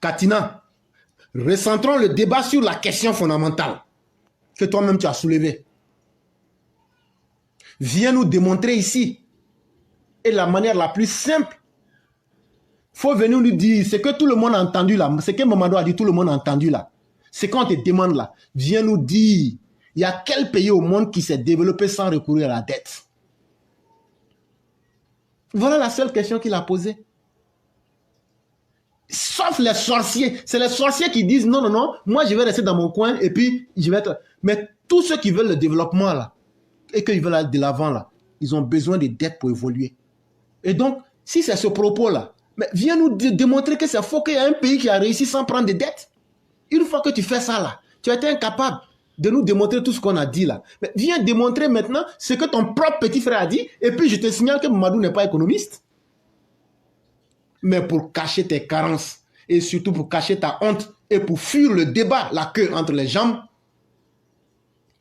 Katina, recentrons le débat sur la question fondamentale que toi-même tu as soulevée. Viens nous démontrer ici, et la manière la plus simple, il faut venir nous dire ce que tout le monde a entendu là, ce que Mamadou a dit, tout le monde a entendu là. Ce qu'on te demande là, viens nous dire, il y a quel pays au monde qui s'est développé sans recourir à la dette? Voilà la seule question qu'il a posée. Sauf les sorciers. C'est les sorciers qui disent non, non, non, moi je vais rester dans mon coin et puis je vais être... Mais tous ceux qui veulent le développement là, et qu'ils veulent aller de l'avant là, ils ont besoin de dettes pour évoluer. Et donc, si c'est ce propos là, mais viens nous démontrer que c'est faux qu'il y a un pays qui a réussi sans prendre des dettes. Une fois que tu fais ça là, tu as été incapable de nous démontrer tout ce qu'on a dit là. Mais viens démontrer maintenant ce que ton propre petit frère a dit et puis je te signale que Mamadou n'est pas économiste. Mais pour cacher tes carences et surtout pour cacher ta honte et pour fuir le débat, la queue entre les jambes,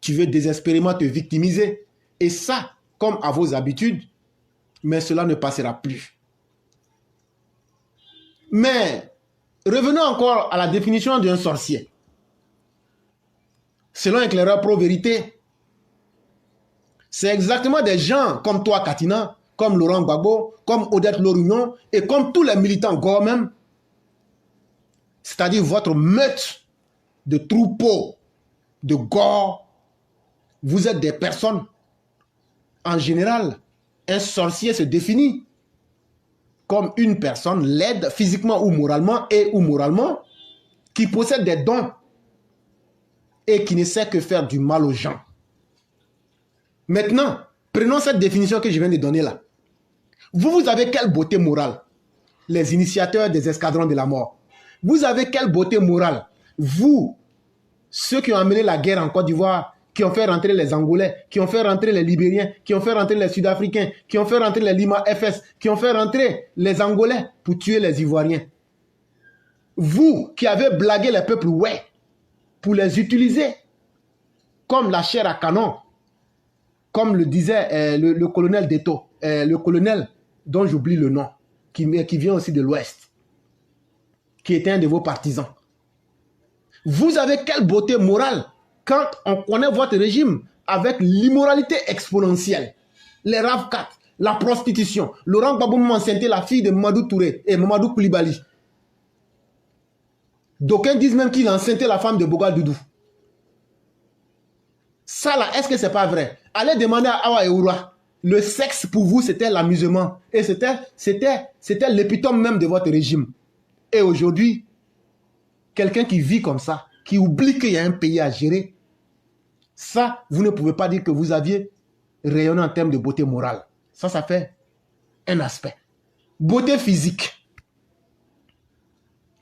tu veux désespérément te victimiser. Et ça, comme à vos habitudes, mais cela ne passera plus. Mais revenons encore à la définition d'un sorcier. Selon Éclaireur Pro-Vérité, c'est exactement des gens comme toi, Katina, comme Laurent Gbagbo, comme Odette Lorugnon et comme tous les militants Gore même, c'est-à-dire votre meute de troupeaux de Gore, vous êtes des personnes, en général, un sorcier se définit comme une personne laide physiquement ou moralement qui possède des dons et qui ne sait que faire du mal aux gens. Maintenant, prenons cette définition que je viens de donner là. Vous avez quelle beauté morale? Les initiateurs des escadrons de la mort. Vous avez quelle beauté morale? Vous, ceux qui ont amené la guerre en Côte d'Ivoire, qui ont fait rentrer les Angolais, qui ont fait rentrer les Libériens, qui ont fait rentrer les Sud-Africains, qui ont fait rentrer les Lima FS, qui ont fait rentrer les Angolais pour tuer les Ivoiriens. Vous qui avez blagué les peuples, ouais, pour les utiliser comme la chair à canon, comme le disait le colonel Deto, le colonel dont j'oublie le nom, qui vient aussi de l'Ouest, qui était un de vos partisans. Vous avez quelle beauté morale quand on connaît votre régime avec l'immoralité exponentielle, les RAV4, la prostitution, Laurent Gbagbo enceintait la fille de Mamadou Touré et Mamadou Koulibaly. D'aucuns disent même qu'il a enceinté la femme de Boga Doudou. Ça là, est-ce que c'est pas vrai? Allez demander à Awa Eoura. Le sexe pour vous c'était l'amusement. Et c'était l'épitome même de votre régime. Et aujourd'hui, quelqu'un qui vit comme ça, qui oublie qu'il y a un pays à gérer, ça, vous ne pouvez pas dire que vous aviez rayonné en termes de beauté morale. Ça fait un aspect. Beauté physique.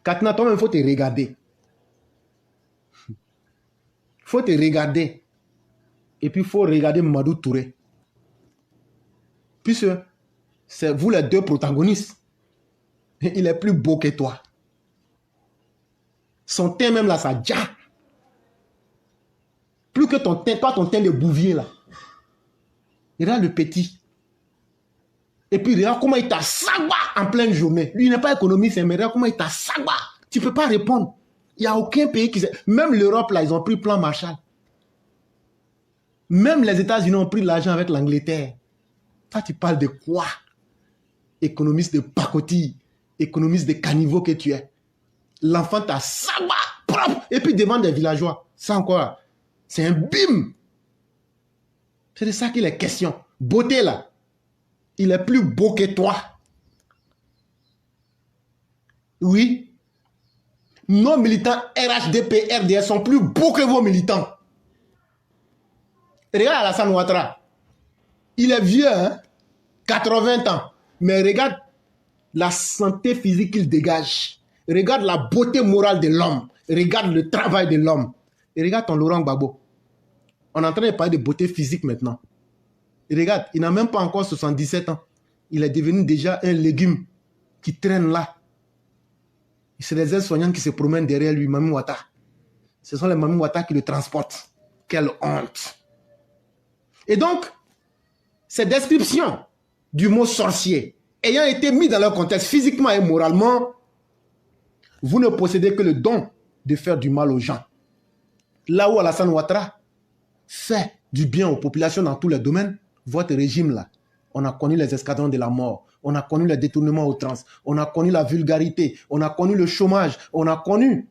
Katina, toi-même, il faut te regarder. Il faut te regarder. Et puis, il faut regarder Mamadou Touré. Puisque c'est vous les deux protagonistes. Il est plus beau que toi. Son teint même là, ça déjà. Plus que ton teint, toi ton teint de bouvier là. Regarde le petit. Et puis regarde comment il t'a sagba en pleine journée. Lui il n'est pas économiste, mais regarde comment il t'a sagba. Tu ne peux pas répondre. Il n'y a aucun pays qui sait. Même l'Europe là, ils ont pris le plan Marshall. Même les États-Unis ont pris l'argent avec l'Angleterre. Toi tu parles de quoi? Économiste de pacotille, économiste de caniveau que tu es. L'enfant t'a sagba propre. Et puis devant des villageois. Ça encore, c'est un bim. C'est de ça qu'il est question. Beauté là. Il est plus beau que toi. Oui. Nos militants RHDP, RDS sont plus beaux que vos militants. Regarde Alassane Ouattara. Il est vieux, hein? 80 ans. Mais regarde la santé physique qu'il dégage. Regarde la beauté morale de l'homme. Regarde le travail de l'homme. Et regarde ton Laurent Gbagbo. On est en train de parler de beauté physique maintenant. Et regarde, il n'a même pas encore 77 ans. Il est devenu déjà un légume qui traîne là. C'est les aides-soignants qui se promènent derrière lui, Mami Ouattara. Ce sont les Mami Ouattara qui le transportent. Quelle honte. Et donc, ces descriptions du mot sorcier ayant été mis dans leur contexte physiquement et moralement, vous ne possédez que le don de faire du mal aux gens. Là où Alassane Ouattara fait du bien aux populations dans tous les domaines, votre régime là, on a connu les escadrons de la mort, on a connu les détournements aux trans, on a connu la vulgarité, on a connu le chômage, on a connu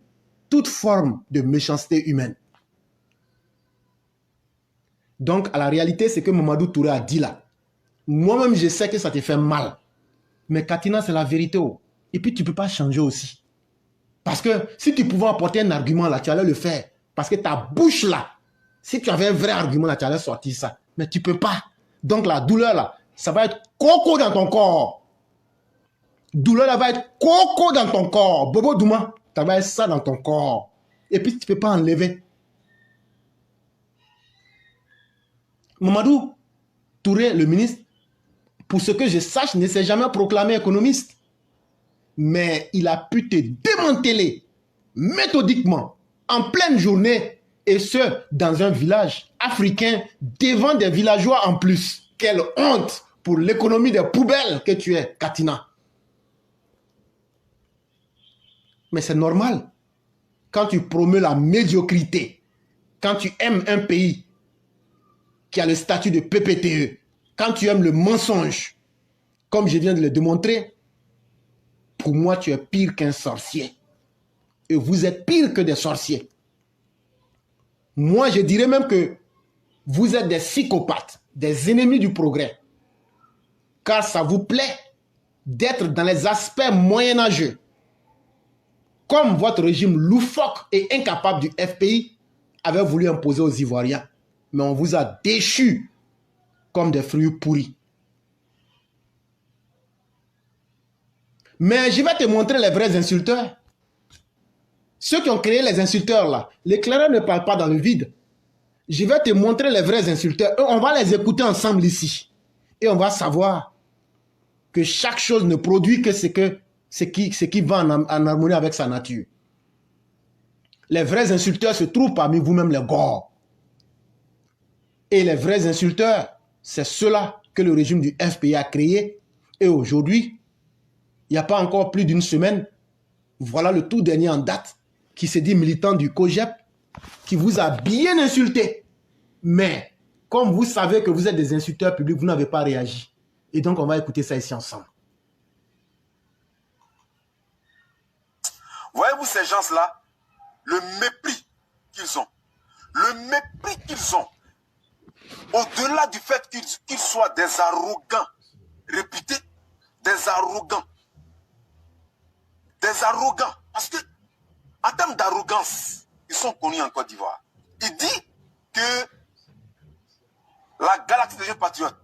toute forme de méchanceté humaine. Donc, à la réalité, c'est que Mamadou Touré a dit là. Moi-même, je sais que ça te fait mal. Mais Katina, c'est la vérité. Oh. Et puis, tu ne peux pas changer aussi. Parce que si tu pouvais apporter un argument là, tu allais le faire. Parce que ta bouche là, si tu avais un vrai argument là, tu allais sortir ça. Mais tu ne peux pas. Donc, la douleur là, ça va être coco dans ton corps. Douleur là va être coco dans ton corps. Bobo Douma, ça va être ça dans ton corps. Et puis, tu ne peux pas enlever. Mamadou Touré, le ministre, pour ce que je sache, ne s'est jamais proclamé économiste. Mais il a pu te démanteler méthodiquement, en pleine journée, et ce, dans un village africain, devant des villageois en plus. Quelle honte pour l'économie des poubelles que tu es, Katina. Mais c'est normal. Quand tu promeux la médiocrité, quand tu aimes un pays qui a le statut de PPTE, quand tu aimes le mensonge, comme je viens de le démontrer, pour moi, tu es pire qu'un sorcier. Et vous êtes pire que des sorciers. Moi, je dirais même que vous êtes des psychopathes, des ennemis du progrès. Car ça vous plaît d'être dans les aspects moyenâgeux. Comme votre régime loufoque et incapable du FPI avait voulu imposer aux Ivoiriens. Mais on vous a déchus comme des fruits pourris. Mais je vais te montrer les vrais insulteurs. Ceux qui ont créé les insulteurs là, l'éclaireur ne parle pas dans le vide. Je vais te montrer les vrais insulteurs. On va les écouter ensemble ici. Et on va savoir que chaque chose ne produit que ce qui va en harmonie avec sa nature. Les vrais insulteurs se trouvent parmi vous-même les gors. Et les vrais insulteurs, c'est ceux-là que le régime du FPI a créé. Et aujourd'hui, il n'y a pas encore plus d'une semaine, voilà le tout dernier en date qui s'est dit militant du COJEP, qui vous a bien insulté. Mais comme vous savez que vous êtes des insulteurs publics, vous n'avez pas réagi. Et donc, on va écouter ça ici ensemble. Voyez-vous ces gens-là, le mépris qu'ils ont. Le mépris qu'ils ont. Au-delà du fait qu'ils soient des arrogants réputés, des arrogants. Des arrogants. Parce que, en termes d'arrogance, ils sont connus en Côte d'Ivoire. Il dit que la galaxie des jeunes patriotes,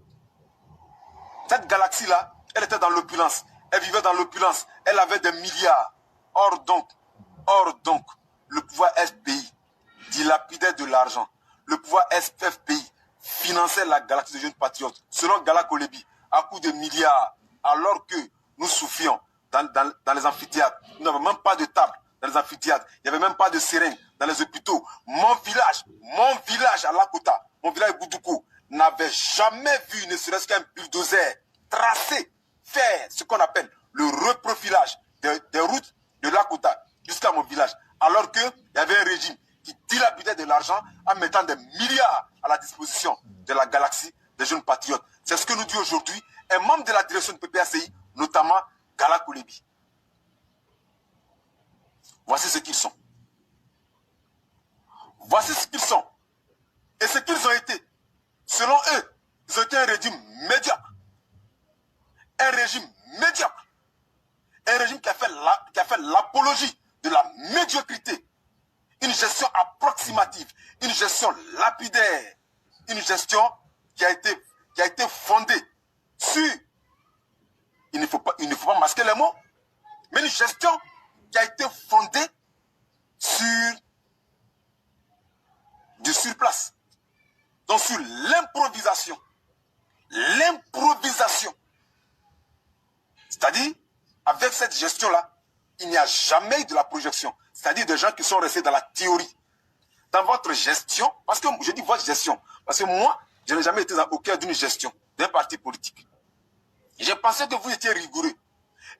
cette galaxie-là, elle était dans l'opulence. Elle vivait dans l'opulence. Elle avait des milliards. Or donc, le pouvoir FPI dilapidait de l'argent. Le pouvoir FPI finançait la galaxie des jeunes patriotes, selon Gala Kolebi, à coup de milliards, alors que nous souffrions dans les amphithéâtres. Nous n'avions même pas de table dans les amphithéâtres. Il n'y avait même pas de seringues dans les hôpitaux. Mon village à Lakota, mon village Goudoukou, n'avait jamais vu, ne serait-ce qu'un bulldozer tracer, faire ce qu'on appelle le reprofilage des routes de Lakota jusqu'à mon village. Alors qu'il y avait un régime qui dilapidait de l'argent en mettant des milliards à la disposition de la galaxie des jeunes patriotes. C'est ce que nous dit aujourd'hui un membre de la direction du PPACI, notamment Gala Kolebi. Voici ce qu'ils sont. Voici ce qu'ils sont. Et ce qu'ils ont été. Selon eux, ils ont été un régime médiocre. Un régime médiocre. Un régime qui a fait l'apologie de la médiocrité. Une gestion approximative. Une gestion lapidaire. Une gestion qui a été fondée sur, il ne faut pas masquer les mots, mais une gestion qui a été fondée sur du surplace. Donc sur l'improvisation. L'improvisation. C'est-à-dire, avec cette gestion-là, il n'y a jamais eu de la projection. C'est-à-dire des gens qui sont restés dans la théorie. Dans votre gestion, parce que je dis votre gestion, parce que moi, je n'ai jamais été au cœur d'une gestion d'un parti politique. J'ai pensé que vous étiez rigoureux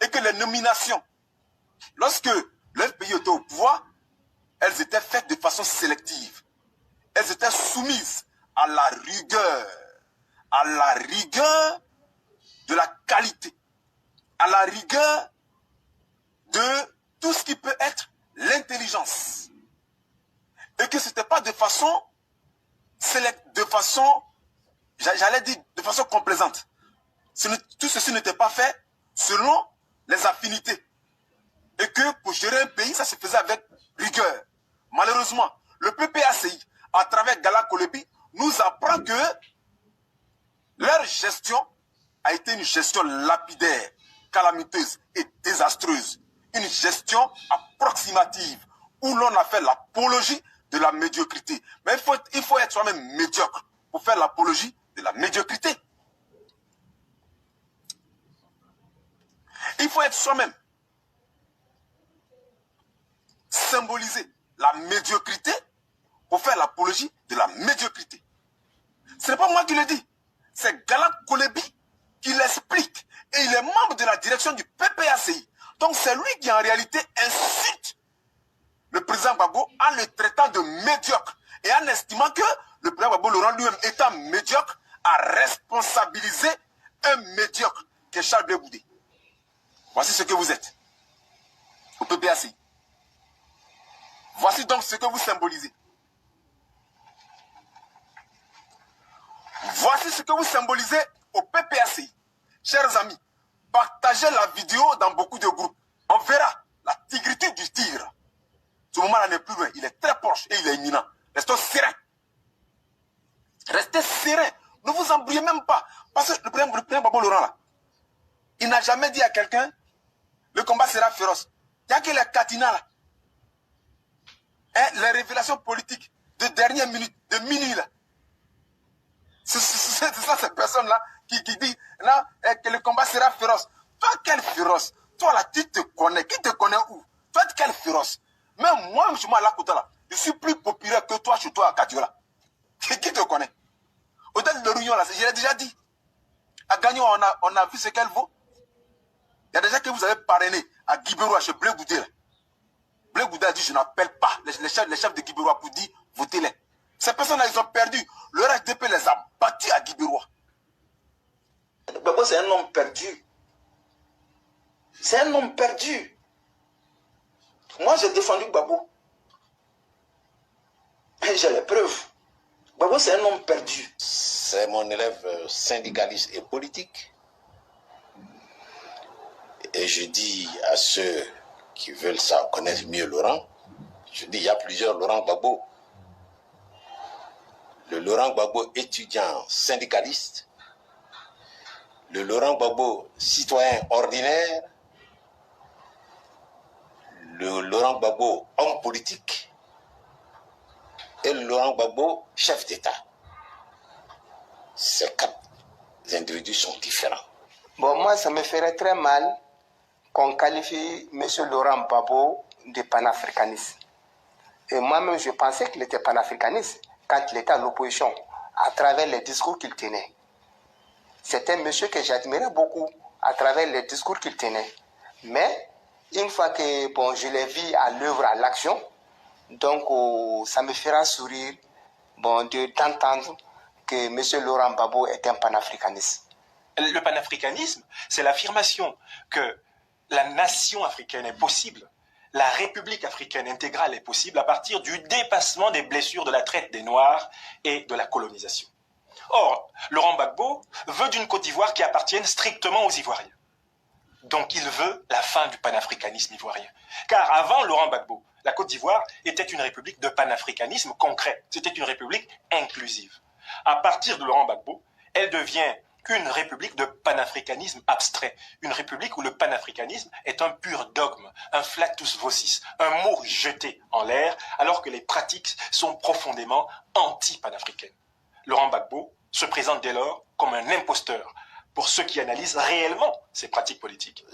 et que les nominations, lorsque leur pays était au pouvoir, elles étaient faites de façon sélective. Elles étaient soumises à la rigueur de la qualité, à la rigueur de tout ce qui peut être l'intelligence. Et que ce n'était pas de façon j'allais dire de façon complaisante. Tout ceci n'était pas fait selon les affinités. Et que pour gérer un pays, ça se faisait avec rigueur. Malheureusement, le PPACI, à travers Gala Kolebi, nous apprend que leur gestion a été une gestion lapidaire, calamiteuse et désastreuse. Une gestion approximative, où l'on a fait l'apologie de la médiocrité. Mais il faut être soi-même médiocre pour faire l'apologie de la médiocrité. Il faut être soi-même. Symboliser la médiocrité pour faire l'apologie de la médiocrité. Ce n'est pas moi qui le dis. C'est Gala Kolebi qui l'explique. Et il est membre de la direction du PPACI. Donc c'est lui qui en réalité insulte le président Gbagbo en le traitant de médiocre. Et en estimant que le président Gbagbo Laurent lui-même étant médiocre a responsabilisé un médiocre qui est Charles Blé Goudé. Voici ce que vous êtes au PPACI. Voici donc ce que vous symbolisez. Voici ce que vous symbolisez au PPACI. Chers amis, partagez la vidéo dans beaucoup de groupes. On verra la tigritude du tigre. Ce moment-là n'est plus loin. Il est très proche et il est imminent. Restons sereins. Restez sereins. Ne vous embrouillez même pas. Parce que le président Gbagbo Laurent, là, il n'a jamais dit à quelqu'un, le combat sera féroce. Il n'y a que les Katina, là. Hein, les révélations politiques de dernière minute, de minuit, là. C'est ça, cette personne-là, qui dit là, que le combat sera féroce. Toi, quel féroce? Toi, là, tu te connais. Qui te connaît où? Toi, quel féroce? Même moi, chez moi, à Lakota, là, je suis plus populaire que toi, chez toi, à Kadiola. Qui te connaît? millions là, je l'ai déjà dit. À Gagnon, on a vu ce qu'elle vaut. Il y a des gens que vous avez parrainé à Guibérois, chez Blé Goudé. Blé Goudé a dit, je n'appelle pas les chefs de Guibérois pour dire, votez-les. Ces personnes-là, ils ont perdu. Le RHDP les a battus à Guibérois. Gbagbo, c'est un homme perdu. C'est un homme perdu. Moi, j'ai défendu Gbagbo. Et j'ai les preuves. Gbagbo, c'est un homme perdu. C'est mon élève syndicaliste et politique. Et je dis à ceux qui veulent ça connaître mieux Laurent, je dis il y a plusieurs Laurent Gbagbo. Le Laurent Gbagbo étudiant syndicaliste, le Laurent Gbagbo citoyen ordinaire, le Laurent Gbagbo homme politique et le Laurent Gbagbo chef d'État. Ces quatre individus sont différents. Bon, moi, ça me ferait très mal qu'on qualifie M. Laurent Gbagbo de panafricaniste. Et moi-même, je pensais qu'il était panafricaniste quand il était à l'opposition, à travers les discours qu'il tenait. C'était un monsieur que j'admirais beaucoup à travers les discours qu'il tenait. Mais une fois que je l'ai vu à l'œuvre, à l'action, donc ça me fera sourire d'entendre que M. Laurent Gbagbo est un panafricaniste. Le panafricanisme, c'est l'affirmation que la nation africaine est possible, la République africaine intégrale est possible à partir du dépassement des blessures de la traite des Noirs et de la colonisation. Or, Laurent Gbagbo veut d'une Côte d'Ivoire qui appartienne strictement aux Ivoiriens. Donc il veut la fin du panafricanisme ivoirien. Car avant Laurent Gbagbo, la Côte d'Ivoire était une république de panafricanisme concret. C'était une république inclusive. À partir de Laurent Gbagbo, elle devient une république de panafricanisme abstrait, une république où le panafricanisme est un pur dogme, un flatus vocis, un mot jeté en l'air, alors que les pratiques sont profondément anti-panafricaines. Laurent Gbagbo se présente dès lors comme un imposteur pour ceux qui analysent réellement ses pratiques politiques.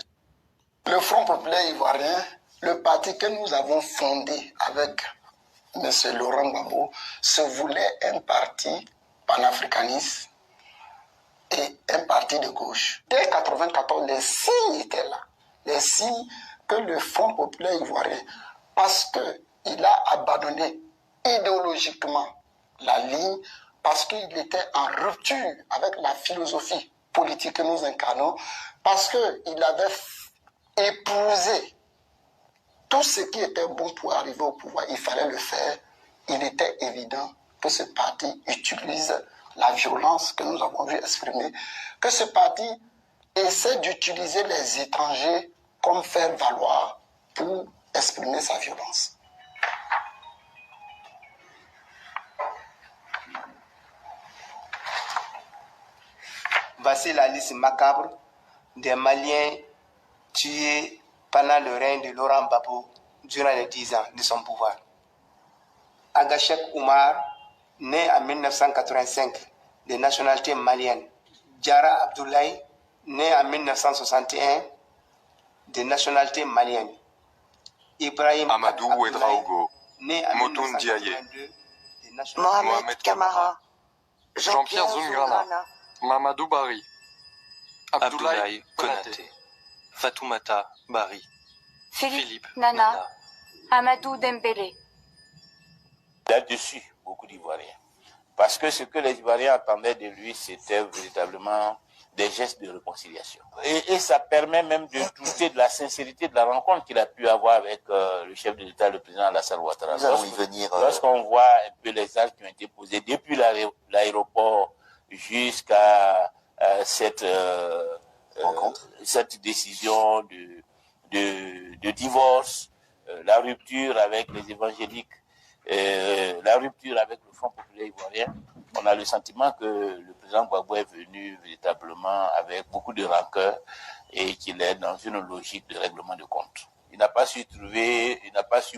Le Front populaire ivoirien, le parti que nous avons fondé avec M. Laurent Gbagbo, se voulait un parti panafricaniste et un parti de gauche. Dès 1994, les signes étaient là. Les signes que le Front populaire ivoirien, parce qu'il a abandonné idéologiquement la ligne, parce qu'il était en rupture avec la philosophie politique que nous incarnons, parce qu'il avait épousé tout ce qui était bon pour arriver au pouvoir. Il fallait le faire. Il était évident que ce parti utilise la violence que nous avons vu exprimer, que ce parti essaie d'utiliser les étrangers comme faire valoir pour exprimer sa violence. Voici la liste macabre des Maliens tués pendant le règne de Laurent Gbagbo durant les 10 ans de son pouvoir. Agachek Oumar, né en 1985, de nationalité malienne. Diarra Abdoulaye, né en 1961, de nationalité malienne. Ibrahim Amadou Ouedraogo, né en Motoun Diaye, 1982, de nationalité Mohamed Kamara, Jean-Pierre Zumgrana, Mamadou Bari, Abdoulaye Konaté, Fatoumata Bari, Philippe Nana, Amadou Dembélé. Il a déçu beaucoup d'Ivoiriens. Parce que ce que les Ivoiriens attendaient de lui, c'était véritablement des gestes de réconciliation. Et ça permet même de douter de la sincérité de la rencontre qu'il a pu avoir avec le chef de l'État, le président Alassane Ouattara. Lorsqu'on voit un peu les actes qui ont été posés depuis l'aéroport jusqu'à cette décision de divorce, la rupture avec les évangéliques, la rupture avec le Front populaire ivoirien, on a le sentiment que le président Gbagbo est venu véritablement avec beaucoup de rancœur et qu'il est dans une logique de règlement de compte. Il n'a pas su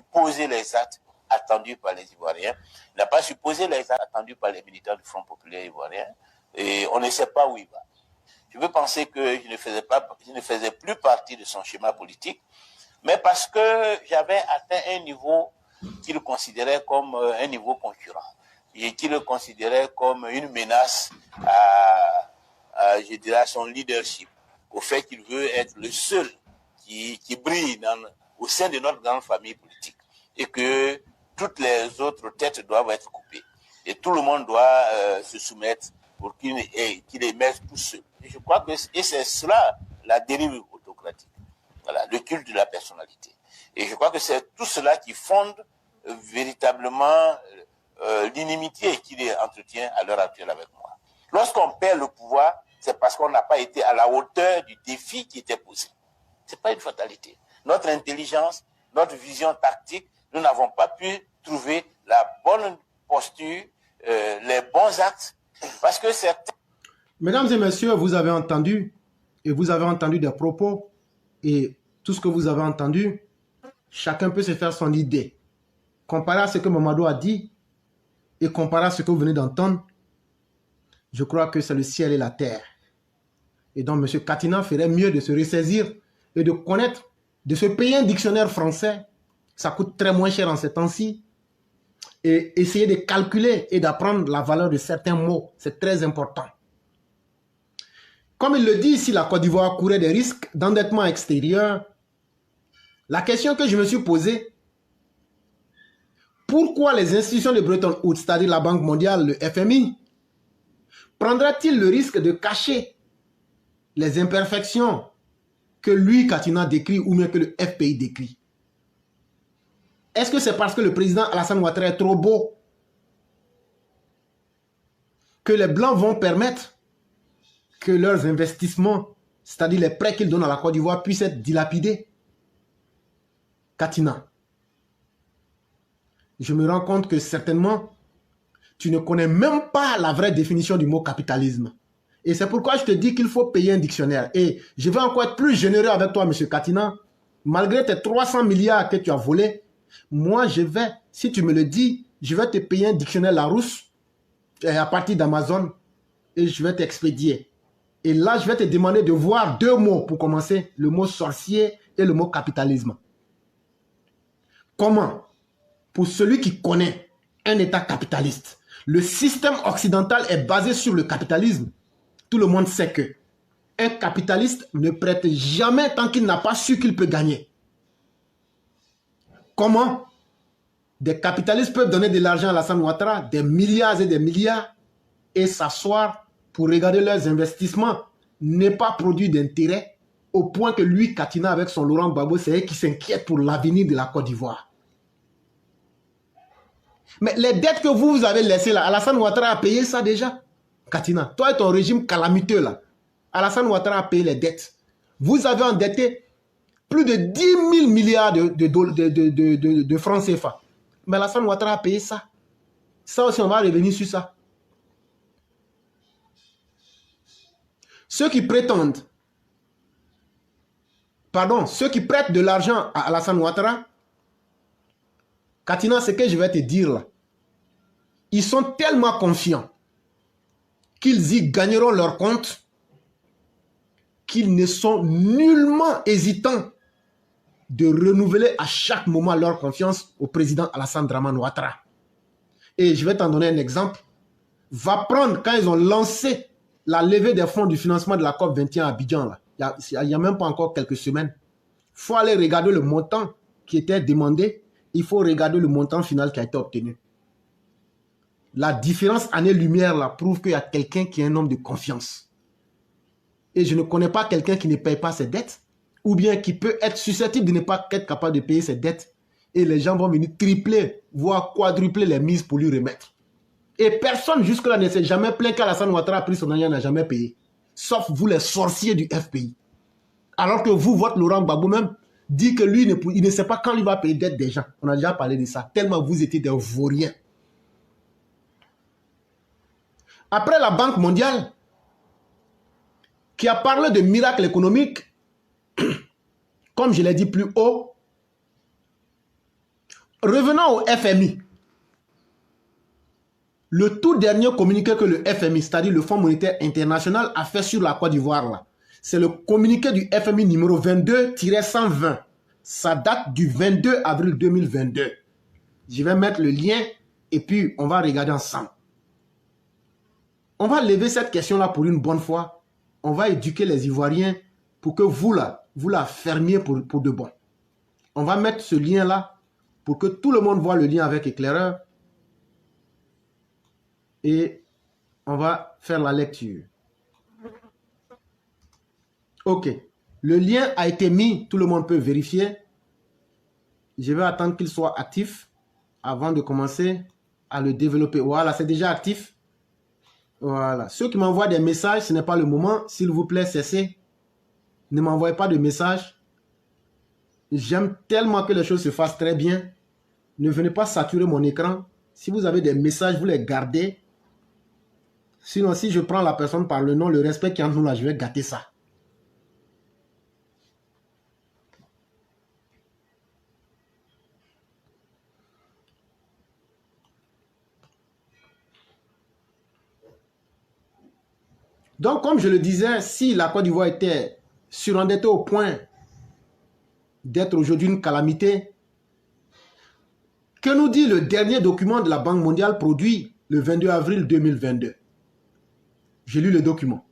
poser les actes attendus par les Ivoiriens, il n'a pas su poser les actes attendus par les militants du Front populaire ivoirien, et on ne sait pas où il va. Je veux penser que je ne faisais plus partie de son schéma politique, mais parce que j'avais atteint un niveau qu'il considérait comme un niveau concurrent et qu'il considérait comme une menace je dirais, à son leadership, au fait qu'il veut être le seul qui brille au sein de notre grande famille politique et que toutes les autres têtes doivent être coupées. Et tout le monde doit se soumettre pour qu'il émerge tout seul. Et je crois que c'est cela la dérive autocratique. Voilà, le culte de la personnalité. Et je crois que c'est tout cela qui fonde véritablement l'inimitié qu'il entretient à l'heure actuelle avec moi. Lorsqu'on perd le pouvoir, c'est parce qu'on n'a pas été à la hauteur du défi qui était posé. Ce n'est pas une fatalité. Notre intelligence, notre vision tactique, nous n'avons pas pu trouver la bonne posture, les bons actes, parce que c'est... Mesdames et messieurs, vous avez entendu, et vous avez entendu des propos, et tout ce que vous avez entendu, chacun peut se faire son idée. Comparé à ce que Mamadou a dit, et comparé à ce que vous venez d'entendre, je crois que c'est le ciel et la terre. Et donc, M. Katina ferait mieux de se ressaisir et de connaître, de se payer un dictionnaire français. Ça coûte très moins cher en ces temps-ci. Et essayer de calculer et d'apprendre la valeur de certains mots. C'est très important. Comme il le dit ici, la Côte d'Ivoire courait des risques d'endettement extérieur. La question que je me suis posée, pourquoi les institutions de Bretton Woods, c'est-à-dire la Banque mondiale, le FMI, prendra-t-il le risque de cacher les imperfections que lui, Katina, décrit ou bien que le FPI décrit? Est-ce que c'est parce que le président Alassane Ouattara est trop beau que les Blancs vont permettre que leurs investissements, c'est-à-dire les prêts qu'ils donnent à la Côte d'Ivoire, puissent être dilapidés? Katina, je me rends compte que certainement, tu ne connais même pas la vraie définition du mot capitalisme. Et c'est pourquoi je te dis qu'il faut payer un dictionnaire. Et je vais encore être plus généreux avec toi, M. Katina. Malgré tes 300 milliards que tu as volés, moi, je vais, si tu me le dis, je vais te payer un dictionnaire Larousse à partir d'Amazon et je vais t'expédier. Et là, je vais te demander de voir deux mots pour commencer, le mot sorcier et le mot capitalisme. Comment, pour celui qui connaît un État capitaliste, le système occidental est basé sur le capitalisme. Tout le monde sait que un capitaliste ne prête jamais tant qu'il n'a pas su qu'il peut gagner. Comment des capitalistes peuvent donner de l'argent à Alassane Ouattara, des milliards et des milliards, et s'asseoir pour regarder leurs investissements, n'est pas produit d'intérêt, au point que lui, Katina, avec son Laurent Gbagbo, c'est elle qui s'inquiète pour l'avenir de la Côte d'Ivoire. Mais les dettes que vous avez laissées là, Alassane Ouattara a payé ça déjà. Katina, toi et ton régime calamiteux là, Alassane Ouattara a payé les dettes. Vous avez endetté plus de 10 000 milliards de francs CFA. Mais Alassane Ouattara a payé ça. Ça aussi, on va revenir sur ça. Ceux qui prétendent, ceux qui prêtent de l'argent à Alassane Ouattara, Katina, ce que je vais te dire là, ils sont tellement confiants qu'ils y gagneront leur compte qu'ils ne sont nullement hésitants de renouveler à chaque moment leur confiance au président Alassane Dramane Ouattara. Et je vais t'en donner un exemple. Va prendre, quand ils ont lancé la levée des fonds du financement de la COP 21 à Abidjan, là, il n'y a même pas encore quelques semaines, il faut aller regarder le montant qui était demandé, il faut regarder le montant final qui a été obtenu. La différence année-lumière là prouve qu'il y a quelqu'un qui est un homme de confiance. Et je ne connais pas quelqu'un qui ne paye pas ses dettes, ou bien qui peut être susceptible de ne pas être capable de payer ses dettes. Et les gens vont venir tripler, voire quadrupler les mises pour lui remettre. Et personne jusque-là ne s'est jamais plaint qu'Alassane Ouattara a pris son argent et n'a jamais payé. Sauf vous les sorciers du FPI. Alors que vous, votre Laurent Gbagbo même, dit que lui, il ne sait pas quand il va payer dette des gens. On a déjà parlé de ça. Tellement vous étiez des vauriens. Après la Banque mondiale, qui a parlé de miracle économique, comme je l'ai dit plus haut, revenons au FMI. Le tout dernier communiqué que le FMI, c'est-à-dire le Fonds monétaire international, a fait sur la Côte d'Ivoire, c'est le communiqué du FMI numéro 22-120. Ça date du 22 avril 2022. Je vais mettre le lien et puis on va regarder ensemble. On va lever cette question-là pour une bonne fois. On va éduquer les Ivoiriens pour que vous la fermiez pour de bon. On va mettre ce lien-là pour que tout le monde voit le lien avec Éclaireur. Et on va faire la lecture. Ok. Le lien a été mis. Tout le monde peut vérifier. Je vais attendre qu'il soit actif avant de commencer à le développer. Voilà, c'est déjà actif. Voilà. Ceux qui m'envoient des messages, ce n'est pas le moment. S'il vous plaît, cessez. Ne m'envoyez pas de messages. J'aime tellement que les choses se fassent très bien. Ne venez pas saturer mon écran. Si vous avez des messages, vous les gardez. Sinon, si je prends la personne par le nom, le respect qui est entre nous là, je vais gâter ça. Donc, comme je le disais, si la Côte d'Ivoire était surendettée au point d'être aujourd'hui une calamité, que nous dit le dernier document de la Banque mondiale produit le 22 avril 2022? J'ai lu le document.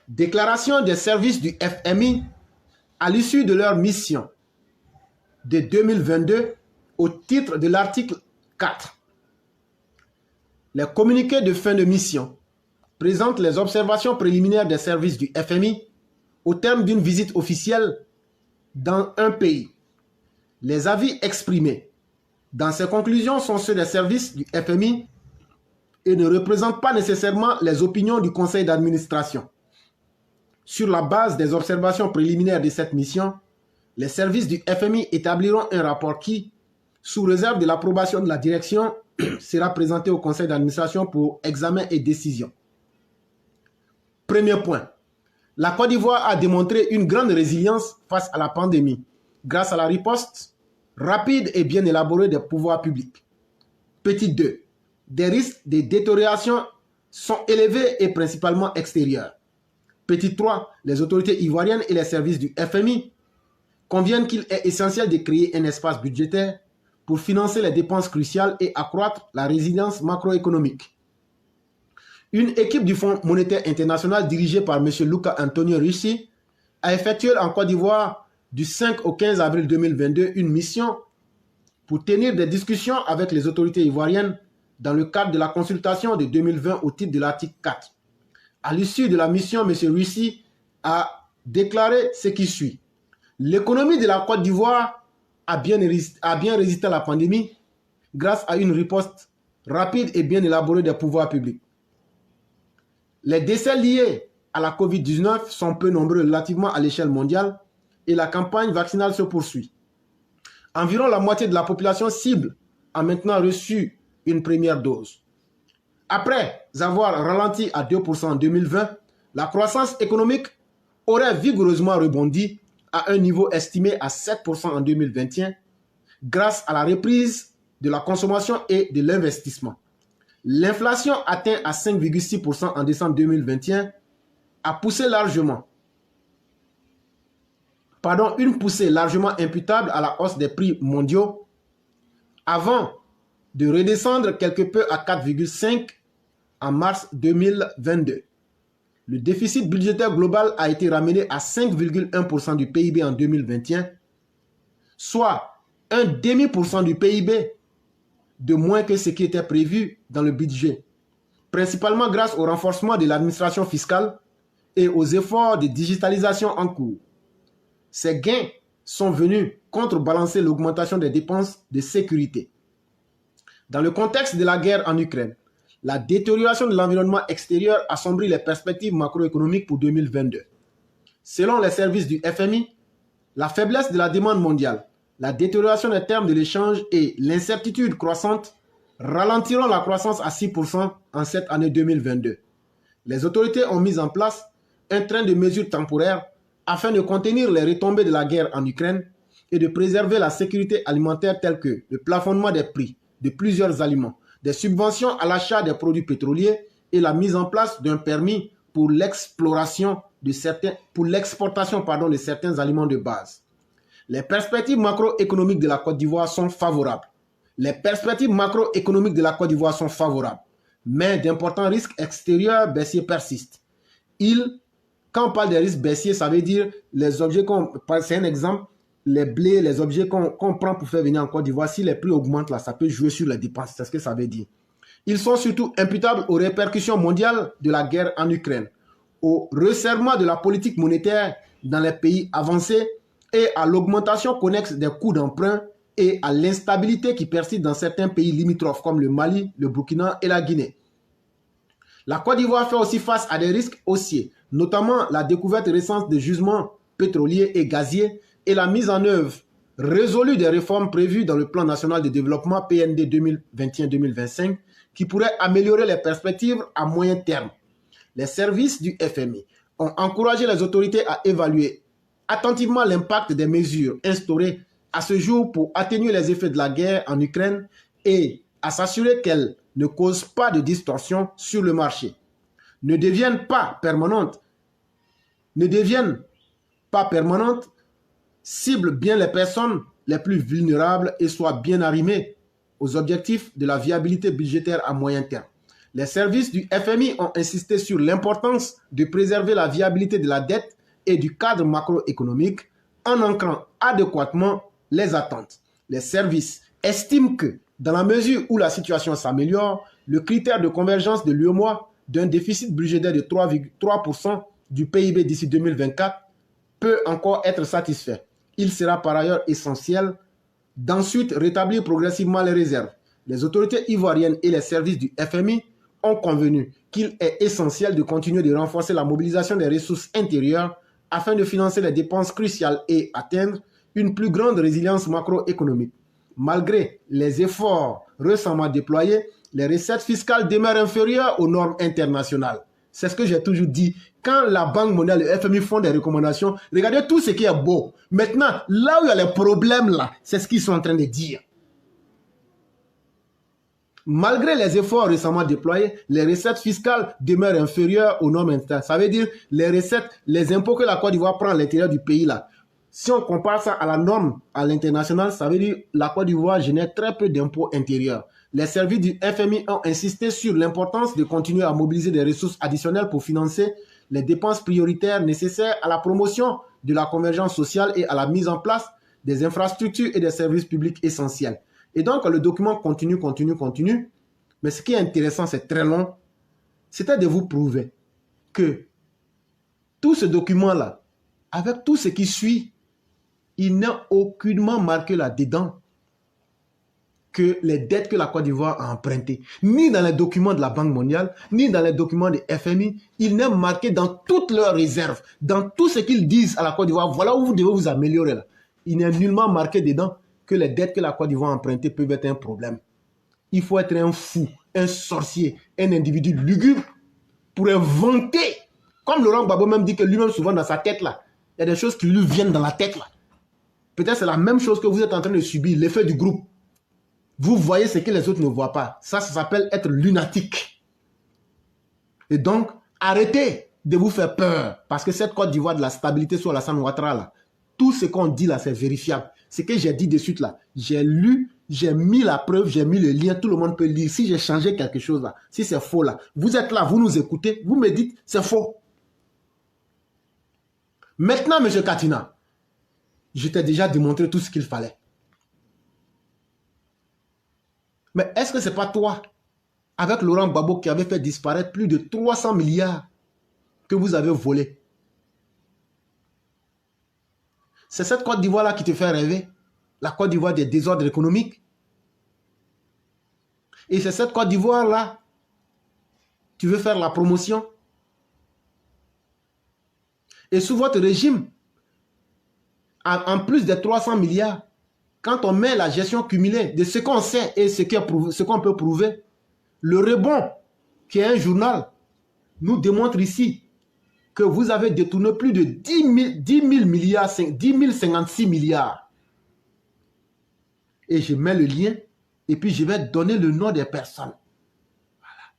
Déclaration des services du FMI à l'issue de leur mission de 2022 au titre de l'article 4. Les communiqués de fin de mission présentent les observations préliminaires des services du FMI au terme d'une visite officielle dans un pays. Les avis exprimés dans ces conclusions sont ceux des services du FMI et ne représentent pas nécessairement les opinions du conseil d'administration. Sur la base des observations préliminaires de cette mission, les services du FMI établiront un rapport qui, sous réserve de l'approbation de la direction, sera présenté au conseil d'administration pour examen et décision. Premier point. La Côte d'Ivoire a démontré une grande résilience face à la pandémie grâce à la riposte rapide et bien élaborée des pouvoirs publics. Petit 2. Des risques de détérioration sont élevés et principalement extérieurs. Petit 3. Les autorités ivoiriennes et les services du FMI conviennent qu'il est essentiel de créer un espace budgétaire pour financer les dépenses cruciales et accroître la résilience macroéconomique. Une équipe du Fonds monétaire international dirigée par M. Luca Antonio Ricci a effectué en Côte d'Ivoire du 5 au 15 avril 2022 une mission pour tenir des discussions avec les autorités ivoiriennes dans le cadre de la consultation de 2020 au titre de l'article 4. À l'issue de la mission, M. Ricci a déclaré ce qui suit. L'économie de la Côte d'Ivoire a bien résisté à la pandémie grâce à une riposte rapide et bien élaborée des pouvoirs publics. Les décès liés à la COVID-19 sont peu nombreux relativement à l'échelle mondiale et la campagne vaccinale se poursuit. Environ la moitié de la population cible a maintenant reçu une première dose. Après avoir ralenti à 2% en 2020, la croissance économique aurait vigoureusement rebondi à un niveau estimé à 7% en 2021 grâce à la reprise de la consommation et de l'investissement. L'inflation atteint à 5,6% en décembre 2021 a poussé une poussée largement imputable à la hausse des prix mondiaux avant de redescendre quelque peu à 4,5% en mars 2022. Le déficit budgétaire global a été ramené à 5,1% du PIB en 2021, soit 0,5% du PIB de moins que ce qui était prévu dans le budget, principalement grâce au renforcement de l'administration fiscale et aux efforts de digitalisation en cours. Ces gains sont venus contrebalancer l'augmentation des dépenses de sécurité. Dans le contexte de la guerre en Ukraine, la détérioration de l'environnement extérieur assombrit les perspectives macroéconomiques pour 2022. Selon les services du FMI, la faiblesse de la demande mondiale, la détérioration des termes de l'échange et l'incertitude croissante ralentiront la croissance à 6% en cette année 2022. Les autorités ont mis en place un train de mesures temporaires afin de contenir les retombées de la guerre en Ukraine et de préserver la sécurité alimentaire telle que le plafonnement des prix de plusieurs aliments, des subventions à l'achat des produits pétroliers et la mise en place d'un permis pour l'exportation de certains aliments de base. Les perspectives macroéconomiques de la Côte d'Ivoire sont favorables. mais d'importants risques extérieurs baissiers persistent. Quand on parle des risques baissiers, ça veut dire les objets c'est un exemple, les blés, les objets qu'on prend pour faire venir en Côte d'Ivoire, si les prix augmentent, là, ça peut jouer sur les dépenses. C'est ce que ça veut dire. Ils sont surtout imputables aux répercussions mondiales de la guerre en Ukraine, au resserrement de la politique monétaire dans les pays avancés et à l'augmentation connexe des coûts d'emprunt et à l'instabilité qui persiste dans certains pays limitrophes comme le Mali, le Burkina et la Guinée. La Côte d'Ivoire fait aussi face à des risques haussiers, notamment la découverte récente de gisements pétroliers et gaziers et la mise en œuvre résolue des réformes prévues dans le plan national de développement PND 2021-2025 qui pourraient améliorer les perspectives à moyen terme. Les services du FMI ont encouragé les autorités à évaluer attentivement l'impact des mesures instaurées à ce jour pour atténuer les effets de la guerre en Ukraine et à s'assurer qu'elles ne causent pas de distorsion sur le marché, ne deviennent pas permanentes, ciblent bien les personnes les plus vulnérables et soient bien arrimées aux objectifs de la viabilité budgétaire à moyen terme. Les services du FMI ont insisté sur l'importance de préserver la viabilité de la dette et du cadre macroéconomique en ancrant adéquatement les attentes. Les services estiment que, dans la mesure où la situation s'améliore, le critère de convergence de l'UEMOA d'un déficit budgétaire de 3,3% du PIB d'ici 2024 peut encore être satisfait. Il sera par ailleurs essentiel d'ensuite rétablir progressivement les réserves. Les autorités ivoiriennes et les services du FMI ont convenu qu'il est essentiel de continuer de renforcer la mobilisation des ressources intérieures afin de financer les dépenses cruciales et atteindre une plus grande résilience macroéconomique. Malgré les efforts récemment déployés, les recettes fiscales demeurent inférieures aux normes internationales. C'est ce que j'ai toujours dit. Quand la Banque mondiale et le FMI font des recommandations, regardez tout ce qui est beau. Maintenant, là où il y a les problèmes, là, c'est ce qu'ils sont en train de dire. Malgré les efforts récemment déployés, les recettes fiscales demeurent inférieures aux normes internationales. Ça veut dire les recettes, les impôts que la Côte d'Ivoire prend à l'intérieur du pays, là. Si on compare ça à la norme à l'international, ça veut dire que la Côte d'Ivoire génère très peu d'impôts intérieurs. Les services du FMI ont insisté sur l'importance de continuer à mobiliser des ressources additionnelles pour financer les dépenses prioritaires nécessaires à la promotion de la convergence sociale et à la mise en place des infrastructures et des services publics essentiels. Et donc, le document continue. Mais ce qui est intéressant, c'est très long. C'était de vous prouver que tout ce document-là, avec tout ce qui suit, il n'est aucunement marqué là-dedans que les dettes que la Côte d'Ivoire a empruntées, ni dans les documents de la Banque mondiale, ni dans les documents de FMI, il n'est marqué dans toutes leurs réserves, dans tout ce qu'ils disent à la Côte d'Ivoire, voilà où vous devez vous améliorer là. Il n'est nullement marqué dedans que les dettes que la Côte d'Ivoire a empruntées peuvent être un problème. Il faut être un fou, un sorcier, un individu lugubre pour inventer. Comme Laurent Gbagbo même dit que lui-même souvent dans sa tête là, il y a des choses qui lui viennent dans la tête là. Peut-être c'est la même chose que vous êtes en train de subir, l'effet du groupe. Vous voyez ce que les autres ne voient pas. Ça s'appelle être lunatique. Et donc, arrêtez de vous faire peur. Parce que cette Côte d'Ivoire de la stabilité sur Alassane Ouattara, là, tout ce qu'on dit là, c'est vérifiable. Ce que j'ai dit de suite là, j'ai lu, j'ai mis la preuve, j'ai mis le lien, tout le monde peut lire. Si j'ai changé quelque chose là, si c'est faux là, vous êtes là, vous nous écoutez, vous me dites, c'est faux. Maintenant, M. Katina, je t'ai déjà démontré tout ce qu'il fallait. Mais est-ce que ce n'est pas toi, avec Laurent Gbagbo, qui avait fait disparaître plus de 300 milliards que vous avez volés? C'est cette Côte d'Ivoire-là qui te fait rêver, la Côte d'Ivoire des désordres économiques. Et c'est cette Côte d'Ivoire-là, tu veux faire la promotion. Et sous votre régime, en plus des 300 milliards, quand on met la gestion cumulée de ce qu'on sait et ce qu'on peut prouver, le Rebond, qui est un journal, nous démontre ici que vous avez détourné plus de 10 000 milliards, 10 056 milliards. Et je mets le lien et puis je vais donner le nom des personnes. Voilà.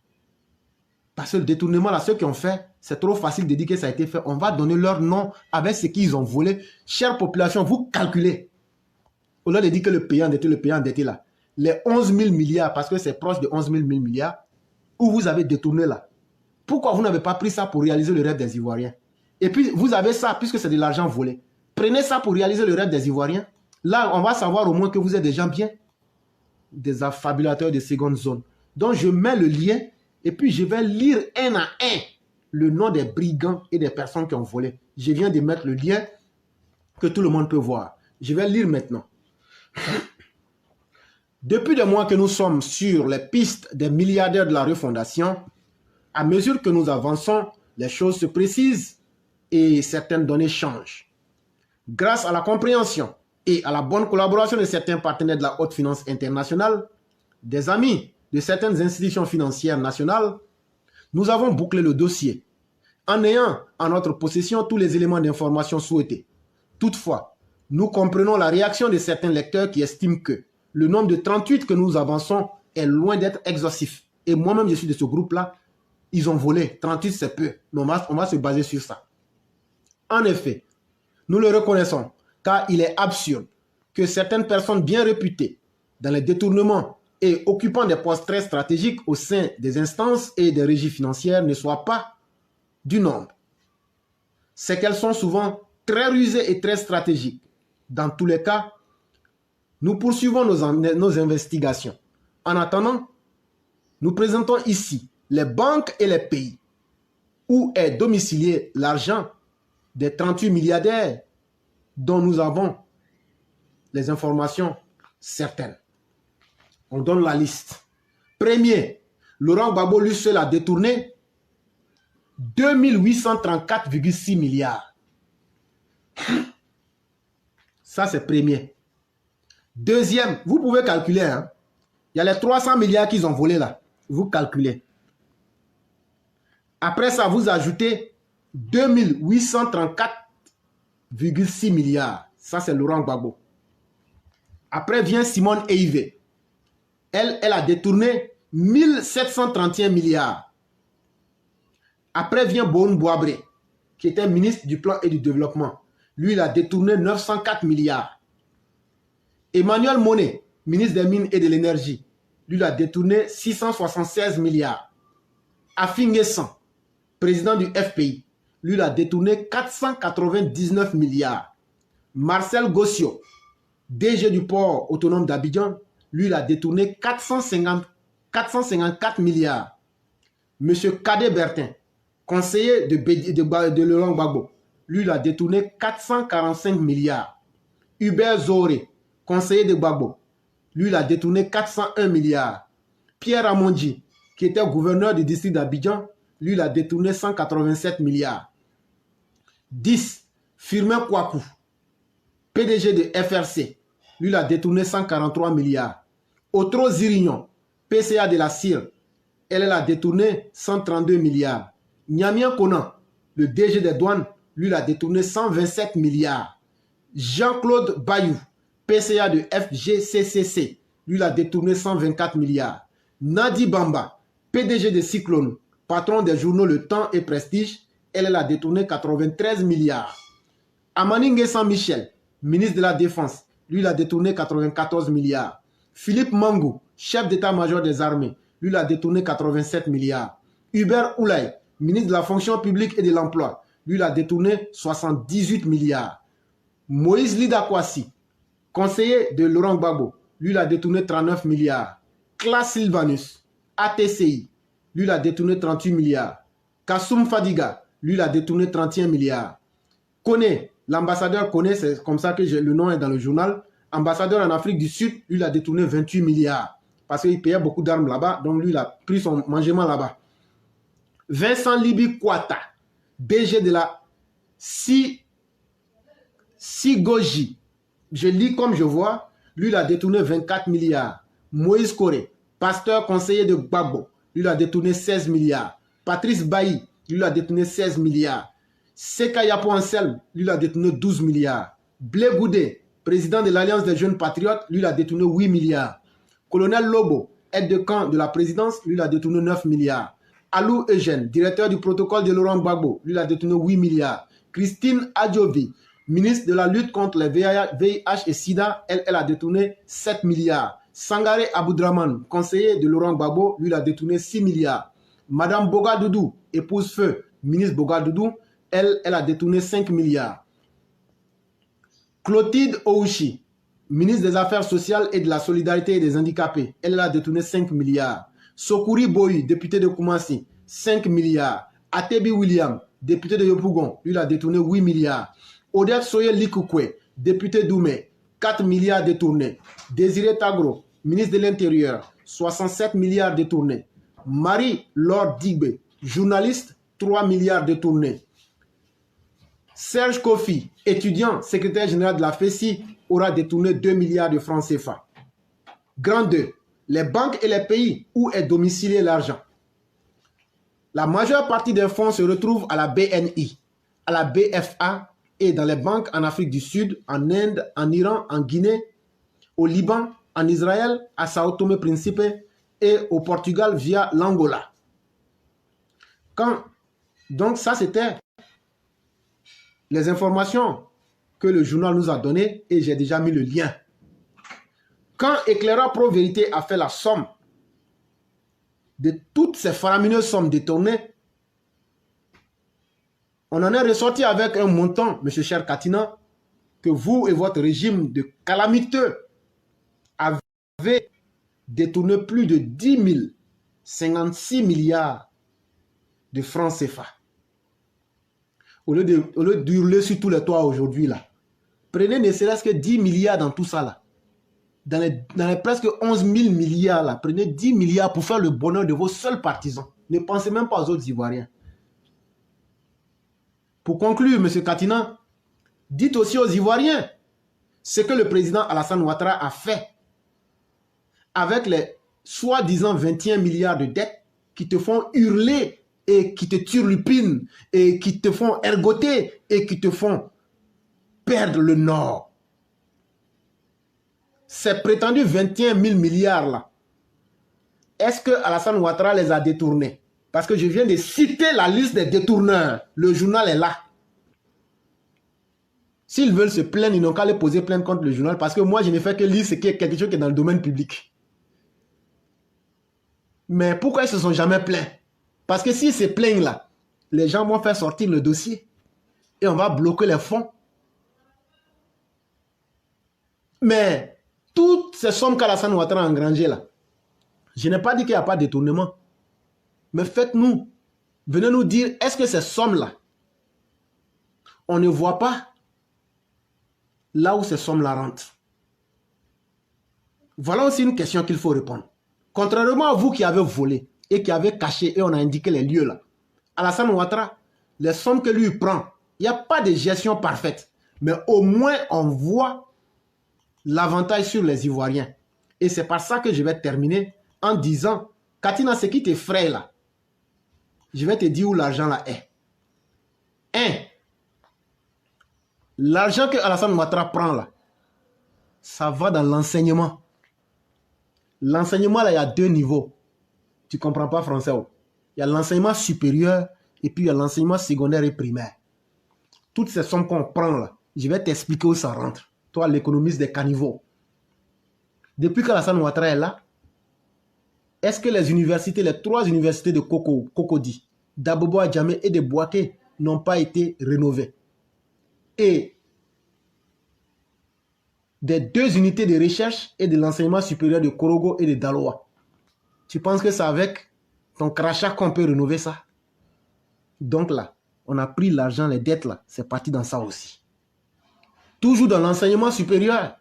Parce que le détournement, là, ceux qui ont fait, c'est trop facile de dire que ça a été fait. On va donner leur nom avec ce qu'ils ont volé. Chère population, vous calculez. Au lieu de dire que le pays endetté là, les 11 000 milliards, parce que c'est proche de 11 000 milliards, où vous avez détourné là. Pourquoi vous n'avez pas pris ça pour réaliser le rêve des Ivoiriens? Et puis, vous avez ça, puisque c'est de l'argent volé. Prenez ça pour réaliser le rêve des Ivoiriens. Là, on va savoir au moins que vous êtes des gens bien. Des affabulateurs de seconde zone. Donc, je mets le lien et puis je vais lire un à un le nom des brigands et des personnes qui ont volé. Je viens de mettre le lien que tout le monde peut voir. Je vais lire maintenant. Depuis des mois que nous sommes sur les pistes des milliardaires de la refondation, à mesure que nous avançons, les choses se précisent et certaines données changent. Grâce à la compréhension et à la bonne collaboration de certains partenaires de la haute finance internationale, des amis de certaines institutions financières nationales, nous avons bouclé le dossier en ayant en notre possession tous les éléments d'information souhaités. Toutefois, nous comprenons la réaction de certains lecteurs qui estiment que le nombre de 38 que nous avançons est loin d'être exhaustif. Et moi-même, je suis de ce groupe-là. Ils ont volé. 38, c'est peu. Mais on va se baser sur ça. En effet, nous le reconnaissons, car il est absurde que certaines personnes bien réputées dans les détournements et occupant des postes très stratégiques au sein des instances et des régies financières ne soient pas du nombre. C'est qu'elles sont souvent très rusées et très stratégiques. Dans tous les cas, nous poursuivons nos investigations. En attendant, nous présentons ici les banques et les pays où est domicilié l'argent des 38 milliardaires dont nous avons les informations certaines. On donne la liste. Premier, Laurent Gbagbo lui seul a détourné 2834,6 milliards. Ça, c'est premier. Deuxième, vous pouvez calculer. Hein? Il y a les 300 milliards qu'ils ont volés là. Vous calculez. Après ça, vous ajoutez 2834,6 milliards. Ça, c'est Laurent Gbagbo. Après vient Simone Eivé. Elle a détourné 1731 milliards. Après vient Boun Boabré, qui était ministre du Plan et du Développement. Lui, il a détourné 904 milliards. Emmanuel Monet, ministre des Mines et de l'Énergie. Lui, il a détourné 676 milliards. Afinguessan, président du FPI. Lui, il a détourné 499 milliards. Marcel Gossio, DG du port autonome d'Abidjan. Lui, il a détourné 454 milliards. Monsieur Kadé Bertin, conseiller de Laurent Gbagbo. Lui, il a détourné 445 milliards. Hubert Zoré, conseiller de Gbagbo. Lui, il a détourné 401 milliards. Pierre Amondi, qui était gouverneur du district d'Abidjan, lui, il a détourné 187 milliards. 10. Firmin Kouakou, PDG de FRC. Lui, il a détourné 143 milliards. Otro Zirignon, PCA de la CIR, elle a détourné 132 milliards. Nyamien Konan, le DG des douanes, lui, il a détourné 127 milliards. Jean-Claude Bayou, PCA de FGCCC, lui, il a détourné 124 milliards. Nadi Bamba, PDG de Cyclone, patron des journaux Le Temps et Prestige, elle a détourné 93 milliards. Amaningue Saint-Michel, ministre de la Défense, lui, il a détourné 94 milliards. Philippe Mangou, chef d'état-major des armées, lui, il a détourné 87 milliards. Hubert Oulay, ministre de la fonction publique et de l'emploi, lui, il a détourné 78 milliards. Moïse Lidakwasi, conseiller de Laurent Gbagbo, lui, il a détourné 39 milliards. Klaas Sylvanus, ATCI, lui, il a détourné 38 milliards. Kassoum Fadiga, lui, il a détourné 31 milliards. Kone, l'ambassadeur Kone, c'est comme ça que le nom est dans le journal. Ambassadeur en Afrique du Sud, lui, il a détourné 28 milliards. Parce qu'il payait beaucoup d'armes là-bas, donc lui, il a pris son mangement là-bas. Vincent Libi Kouata, DG de la Sigoji, je lis comme je vois, lui, il a détourné 24 milliards. Moïse Koré, pasteur conseiller de Gbagbo, lui, il a détourné 16 milliards. Patrice Bailly, lui, il a détourné 16 milliards. Seka Yapo Ansel, lui, il a détourné 12 milliards. Blé Goudé, président de l'Alliance des jeunes patriotes, lui, il a détourné 8 milliards. Colonel Lobo, aide de camp de la présidence, lui, il a détourné 9 milliards. Alou Eugène, directeur du protocole de Laurent Gbagbo, lui, il a détourné 8 milliards. Christine Adjovi, ministre de la lutte contre les VIH et SIDA, elle a détourné 7 milliards. Sangaré Aboudraman, conseiller de Laurent Gbagbo, lui, il a détourné 6 milliards. Madame Bogadoudou, épouse feu, ministre Bogadoudou, elle a détourné 5 milliards. Clotilde Ouchi, ministre des Affaires sociales et de la solidarité et des handicapés, elle a détourné 5 milliards. Sokouri Boyi, député de Koumassi, 5 milliards. Atebi William, député de Yopougon, lui il a détourné 8 milliards. Odette Soye Likukwe, député d'Oumé, 4 milliards détournés. Désiré Tagro, ministre de l'Intérieur, 67 milliards détournés. Marie-Laure Digbe, journaliste, 3 milliards détournés. Serge Kofi, étudiant, secrétaire général de la FESI, aura détourné 2 milliards de francs CFA. Grand 2. Les banques et les pays où est domicilié l'argent. La majeure partie des fonds se retrouve à la BNI, à la BFA et dans les banques en Afrique du Sud, en Inde, en Iran, en Guinée, au Liban, en Israël, à Sao Tomé Principe et au Portugal via l'Angola. Donc ça c'était les informations que le journal nous a données et j'ai déjà mis le lien. Quand Éclaireur Pro Vérité a fait la somme de toutes ces faramineuses sommes détournées, on en est ressorti avec un montant, M. Cher Katina, que vous et votre régime de calamiteux avez détourné plus de 56 milliards de francs CFA. Au lieu d'hurler sur tous les toits aujourd'hui, là, prenez ne serait-ce que 10 milliards dans tout ça, là. Dans les presque 11 000 milliards, là, prenez 10 milliards pour faire le bonheur de vos seuls partisans. Ne pensez même pas aux autres Ivoiriens. Pour conclure, M. Katina, dites aussi aux Ivoiriens ce que le président Alassane Ouattara a fait avec les soi-disant 21 milliards de dettes qui te font hurler et qui te turlupinent et qui te font ergoter et qui te font perdre le nord. Ces prétendus 21 000 milliards là, est-ce que Alassane Ouattara les a détournés? Parce que je viens de citer la liste des détourneurs. Le journal est là. S'ils veulent se plaindre, ils n'ont qu'à les poser plainte contre le journal parce que moi, je ne fais que lire ce qui est quelque chose qui est dans le domaine public. Mais pourquoi ils ne se sont jamais plaints? Parce que s'ils se plaignent là, les gens vont faire sortir le dossier et on va bloquer les fonds. Mais toutes ces sommes qu'Alassane Ouattara a engrangées là, je n'ai pas dit qu'il n'y a pas de détournement. Mais faites-nous, venez nous dire, est-ce que ces sommes-là, on ne voit pas là où ces sommes-là rentrent? Voilà aussi une question qu'il faut répondre. Contrairement à vous qui avez volé et qui avez caché et on a indiqué les lieux là, Alassane Ouattara, les sommes que lui prend, il n'y a pas de gestion parfaite. Mais au moins on voit l'avantage sur les Ivoiriens. Et c'est par ça que je vais terminer en disant, Katina, ce qui t'effraie là, je vais te dire où l'argent là est. 1. L'argent que Alassane Ouattara prend là, ça va dans l'enseignement. L'enseignement là, il y a 2 niveaux. Tu ne comprends pas français. Il y a l'enseignement supérieur et puis il y a l'enseignement secondaire et primaire. Toutes ces sommes qu'on prend là, je vais t'expliquer où ça rentre. Toi, l'économiste des caniveaux. Depuis qu'Alassane Ouattara est là, est-ce que les universités, les 3 universités de Cocody, d'Abobo Adjamé et de Bouaké n'ont pas été rénovées? Et des 2 unités de recherche et de l'enseignement supérieur de Korogo et de Daloa. Tu penses que c'est avec ton crachat qu'on peut rénover ça? Donc là, on a pris l'argent, les dettes là, c'est parti dans ça aussi. Toujours dans l'enseignement supérieur.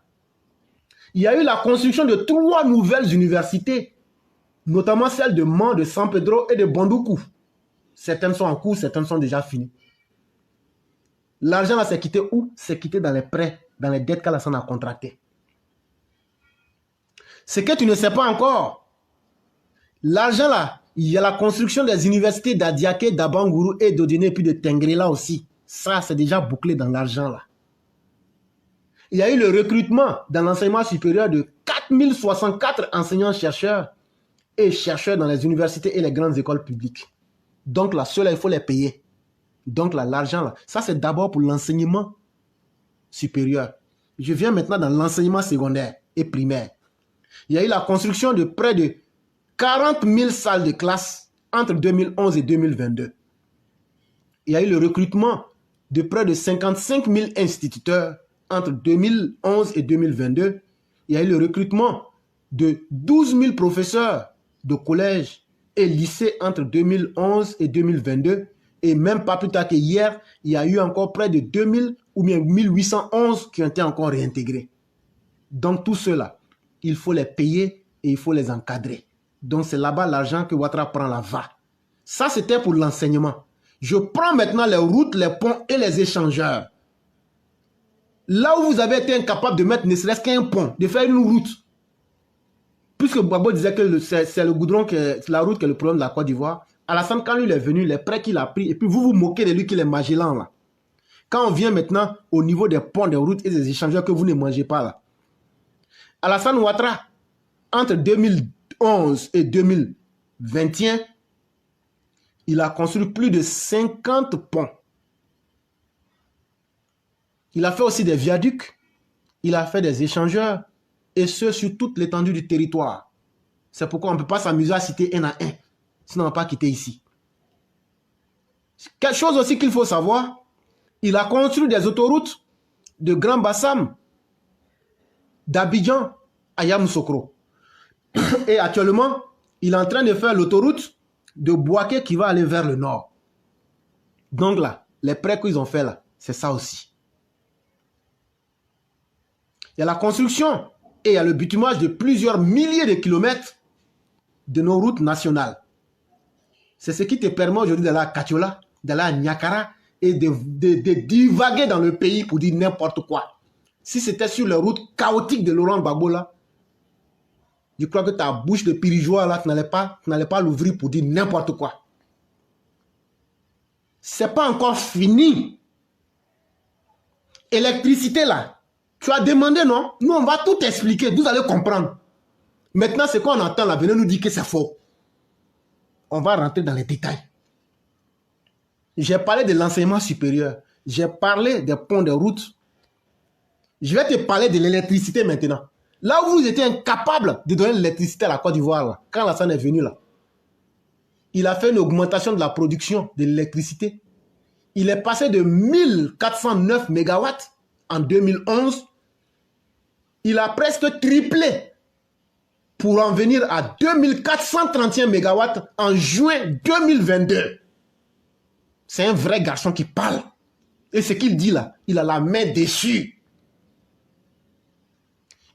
Il y a eu la construction de 3 nouvelles universités, notamment celles de Mans, de San Pedro et de Bondoukou. Certaines sont en cours, certaines sont déjà finies. L'argent là, c'est quitté où? C'est quitté dans les prêts, dans les dettes qu'Alassane a contractées. Ce que tu ne sais pas encore, l'argent là, il y a la construction des universités d'Adiaké, d'Abangourou et d'Odine et puis de Tengrela aussi. Ça, c'est déjà bouclé dans l'argent là. Il y a eu le recrutement dans l'enseignement supérieur de 4064 enseignants-chercheurs et chercheurs dans les universités et les grandes écoles publiques. Donc là, ceux-là, il faut les payer. Donc là, l'argent là, ça c'est d'abord pour l'enseignement supérieur. Je viens maintenant dans l'enseignement secondaire et primaire. Il y a eu la construction de près de 40 000 salles de classe entre 2011 et 2022. Il y a eu le recrutement de près de 55 000 instituteurs entre 2011 et 2022. Il y a eu le recrutement de 12 000 professeurs de collège et lycée entre 2011 et 2022. Et même pas plus tard qu'hier, il y a eu encore près de 2000 ou bien 1811 qui ont été encore réintégrés. Donc tout cela, il faut les payer et il faut les encadrer. Donc c'est là-bas l'argent que Ouattara prend là va. Ça c'était pour l'enseignement. Je prends maintenant les routes, les ponts et les échangeurs. Là où vous avez été incapable de mettre ne serait-ce qu'un pont, de faire une route. Puisque Gbagbo disait que c'est le goudron, c'est la route qui est le problème de la Côte d'Ivoire. Alassane, quand lui il est venu, les prêts qu'il a pris, et puis vous vous moquez de lui qu'il est Magellan là. Quand on vient maintenant au niveau des ponts, des routes et des échangeurs que vous ne mangez pas là. Alassane Ouattara, entre 2011 et 2021, il a construit plus de 50 ponts. Il a fait aussi des viaducs, il a fait des échangeurs, et ce sur toute l'étendue du territoire. C'est pourquoi on ne peut pas s'amuser à citer un à un, sinon on ne va pas quitter ici. Quelque chose aussi qu'il faut savoir, il a construit des autoroutes de Grand Bassam, d'Abidjan à Yamoussoukro. Et actuellement, il est en train de faire l'autoroute de Bouaké qui va aller vers le nord. Donc là, les prêts qu'ils ont fait là, c'est ça aussi. Il y a la construction et il y a le bitumage de plusieurs milliers de kilomètres de nos routes nationales. C'est ce qui te permet aujourd'hui d'aller à Katiola, d'aller à Niakara et de divaguer dans le pays pour dire n'importe quoi. Si c'était sur les routes chaotiques de Laurent Gbagbo là, je crois que ta bouche de pirigeois là, tu n'allais pas l'ouvrir pour dire n'importe quoi. C'est pas encore fini. Électricité là, tu as demandé non? Nous on va tout expliquer, vous allez comprendre. Maintenant ce qu'on entend là, venez nous dire que c'est faux. On va rentrer dans les détails. J'ai parlé de l'enseignement supérieur. J'ai parlé des ponts, des routes. Je vais te parler de l'électricité maintenant. Là où vous étiez incapable de donner l'électricité à la Côte d'Ivoire, quand Alassane est venu là, il a fait une augmentation de la production de l'électricité. Il est passé de 1409 MW en 2011. Il a presque triplé pour en venir à 2431 MW en juin 2022. C'est un vrai garçon qui parle. Et ce qu'il dit là, il a la main déchue.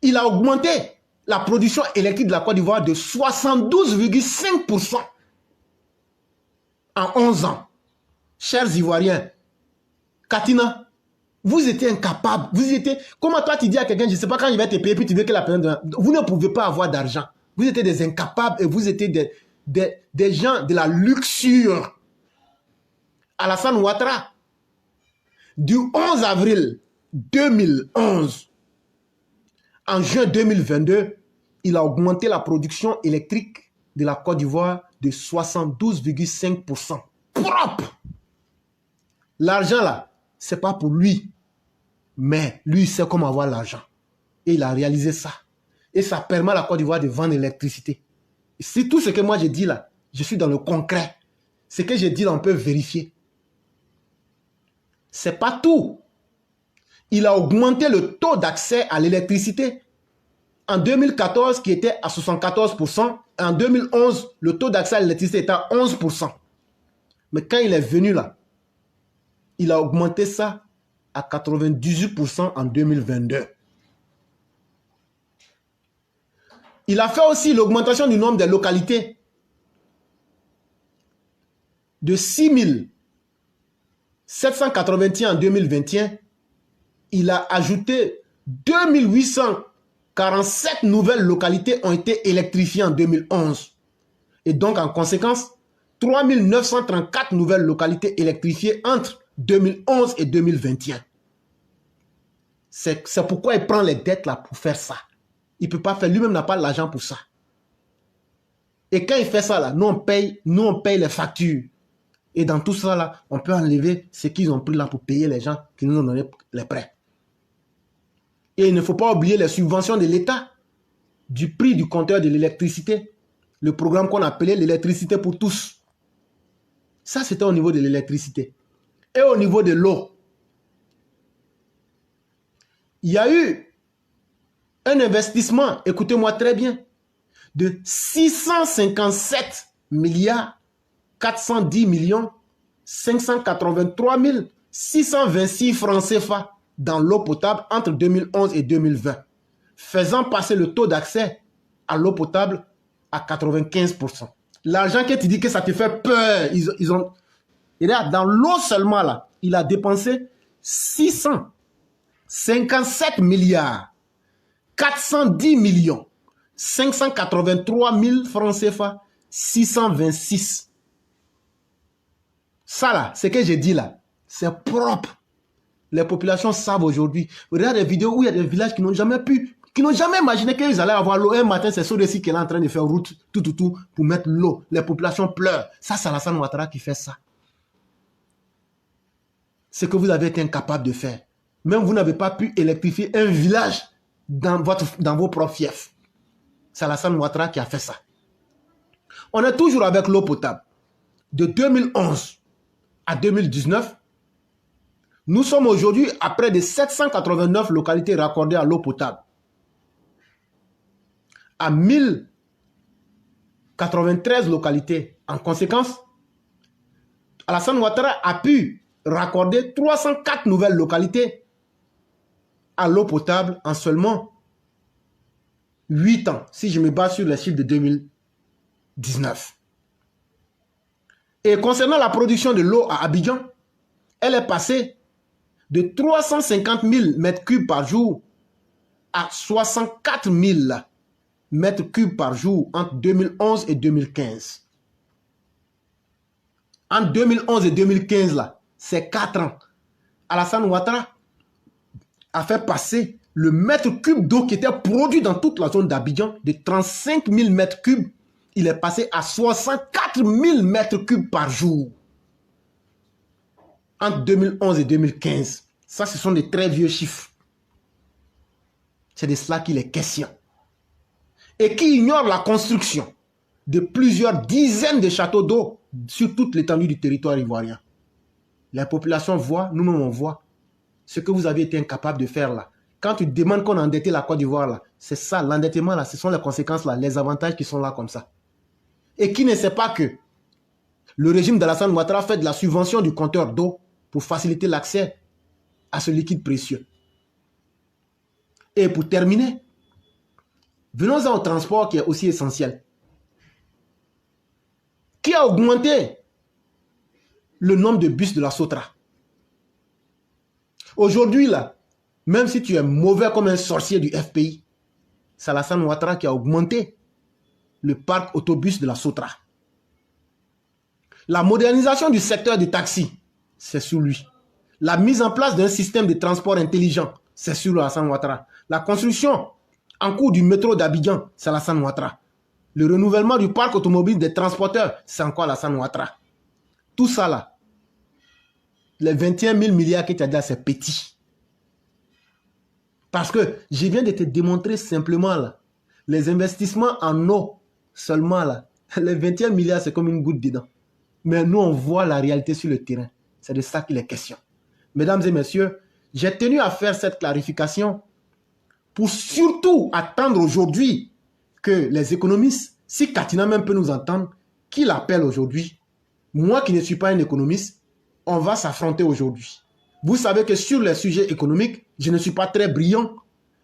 Il a augmenté la production électrique de la Côte d'Ivoire de 72,5% en 11 ans. Chers Ivoiriens, Katina, vous étiez incapables. Comment toi tu dis à quelqu'un, je ne sais pas quand il va te payer, puis tu veux que la personne... Vous ne pouvez pas avoir d'argent. Vous étiez des incapables et vous étiez des gens de la luxure. Alassane Ouattara, du 11 avril 2011 en juin 2022, il a augmenté la production électrique de la Côte d'Ivoire de 72,5%. Propre! L'argent là, c'est pas pour lui. Mais lui, il sait comment avoir l'argent. Et il a réalisé ça. Et ça permet à la Côte d'Ivoire de vendre l'électricité. C'est tout ce que moi j'ai dit là. Je suis dans le concret. Ce que j'ai dit là, on peut vérifier. C'est pas tout. Il a augmenté le taux d'accès à l'électricité. En 2014, qui était à 74%, en 2011, le taux d'accès à l'électricité était à 11%. Mais quand il est venu là, il a augmenté ça à 98% en 2022. Il a fait aussi l'augmentation du nombre de localités de 6781 en 2021. Il a ajouté 2847 nouvelles localités ont été électrifiées en 2011. Et donc, en conséquence, 3934 nouvelles localités électrifiées entre 2011 et 2021. C'est pourquoi il prend les dettes là pour faire ça. Il ne peut pas faire, lui-même n'a pas l'argent pour ça. Et quand il fait ça là, nous on paye les factures. Et dans tout ça là, on peut enlever ce qu'ils ont pris là pour payer les gens qui nous ont donné les prêts. Et il ne faut pas oublier les subventions de l'État du prix du compteur de l'électricité. Le programme qu'on appelait l'électricité pour tous. Ça, c'était au niveau de l'électricité. Et au niveau de l'eau, il y a eu un investissement, écoutez-moi très bien, de 657 milliards 410 millions 583 626 francs CFA dans l'eau potable entre 2011 et 2020, faisant passer le taux d'accès à l'eau potable à 95%. L'argent que tu dis que ça te fait peur, ils ont... Et là, dans l'eau seulement, là, il a dépensé 657 milliards 410 millions 583 000 francs CFA 626. Ça là, ce que j'ai dit là, c'est propre. Les populations savent aujourd'hui. Regarde des vidéos où il y a des villages qui n'ont jamais imaginé qu'ils allaient avoir l'eau. Un matin, c'est Sodesi qui est en train de faire route, tout, pour mettre l'eau. Les populations pleurent. Ça, c'est Alassane Ouattara qui fait ça. Ce que vous avez été incapable de faire. Même vous n'avez pas pu électrifier un village dans vos propres fiefs. C'est Alassane Ouattara qui a fait ça. On est toujours avec l'eau potable. De 2011 à 2019, nous sommes aujourd'hui à près de 789 localités raccordées à l'eau potable. À 1093 localités. En conséquence, Alassane Ouattara a pu raccorder 304 nouvelles localités à l'eau potable en seulement 8 ans, si je me base sur les chiffres de 2019. Et concernant la production de l'eau à Abidjan, elle est passée de 350 000 mètres cubes par jour à 64 000 mètres cubes par jour entre 2011 et 2015. Entre 2011 et 2015, là, c'est 4 ans. Alassane Ouattara a fait passer le mètre cube d'eau qui était produit dans toute la zone d'Abidjan de 35 000 mètres cubes. Il est passé à 64 000 mètres cubes par jour. Entre 2011 et 2015. Ça, ce sont des très vieux chiffres. C'est de cela qu'il est question. Et qui ignore la construction de plusieurs dizaines de châteaux d'eau sur toute l'étendue du territoire ivoirien. La population voit, nous-mêmes on voit ce que vous avez été incapable de faire là. Quand tu demandes qu'on endette la Côte d'Ivoire là, c'est ça, l'endettement là, ce sont les conséquences là, les avantages qui sont là comme ça. Et qui ne sait pas que le régime d'Alassane Ouattara fait de la subvention du compteur d'eau pour faciliter l'accès à ce liquide précieux. Et pour terminer, venons-en au transport qui est aussi essentiel. Qui a augmenté le nombre de bus de la Sotra? Aujourd'hui, là, même si tu es mauvais comme un sorcier du FPI, c'est Alassane Ouattara qui a augmenté le parc autobus de la Sotra. La modernisation du secteur des taxis, c'est sous lui. La mise en place d'un système de transport intelligent, c'est sur Alassane Ouattara. La construction en cours du métro d'Abidjan, c'est Alassane Ouattara. Le renouvellement du parc automobile des transporteurs, c'est encore Alassane Ouattara. Tout ça là, les 21 000 milliards que tu as dit, c'est petit. Parce que je viens de te démontrer simplement là, les investissements en eau seulement là, les 21 milliards c'est comme une goutte dedans. Mais nous on voit la réalité sur le terrain. C'est de ça qu'il est question. Mesdames et messieurs, j'ai tenu à faire cette clarification pour surtout attendre aujourd'hui que les économistes, si Katina même peut nous entendre, qu'il appelle aujourd'hui. Moi qui ne suis pas un économiste, on va s'affronter aujourd'hui. Vous savez que sur les sujets économiques, je ne suis pas très brillant,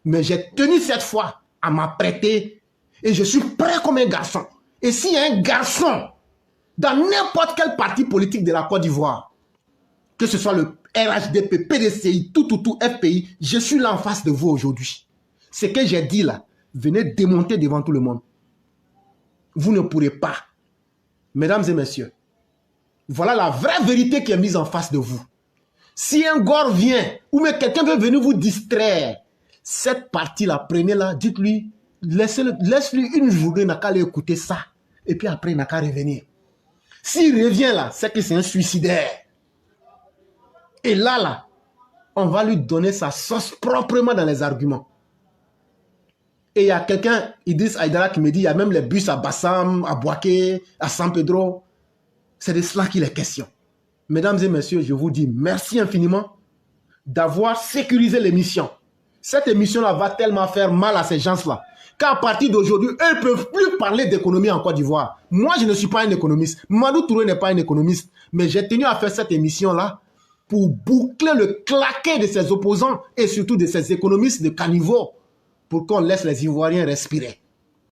mais j'ai tenu cette fois à m'apprêter et je suis prêt comme un garçon. Et s'il y a un garçon dans n'importe quel parti politique de la Côte d'Ivoire, que ce soit le RHDP, PDCI, tout, FPI, je suis là en face de vous aujourd'hui. Ce que j'ai dit là, venez démonter devant tout le monde. Vous ne pourrez pas. Mesdames et messieurs, voilà la vraie vérité qui est mise en face de vous. Si un gore vient, ou même quelqu'un veut venir vous distraire, cette partie-là, prenez-la, dites-lui, laisse-lui une journée, n'a qu'à aller écouter ça. Et puis après, il n'a qu'à revenir. S'il revient là, c'est que c'est un suicidaire. Et là, on va lui donner sa sauce proprement dans les arguments. Et il y a quelqu'un, Idriss Aïdara, qui me dit, il y a même les bus à Bassam, à Bouaké, à San Pedro. C'est de cela qu'il est question. Mesdames et messieurs, je vous dis merci infiniment d'avoir sécurisé l'émission. Cette émission-là va tellement faire mal à ces gens-là qu'à partir d'aujourd'hui, eux ne peuvent plus parler d'économie en Côte d'Ivoire. Moi, je ne suis pas un économiste. Mamadou Touré n'est pas un économiste. Mais j'ai tenu à faire cette émission-là pour boucler le claquet de ses opposants et surtout de ses économistes de caniveau pour qu'on laisse les Ivoiriens respirer.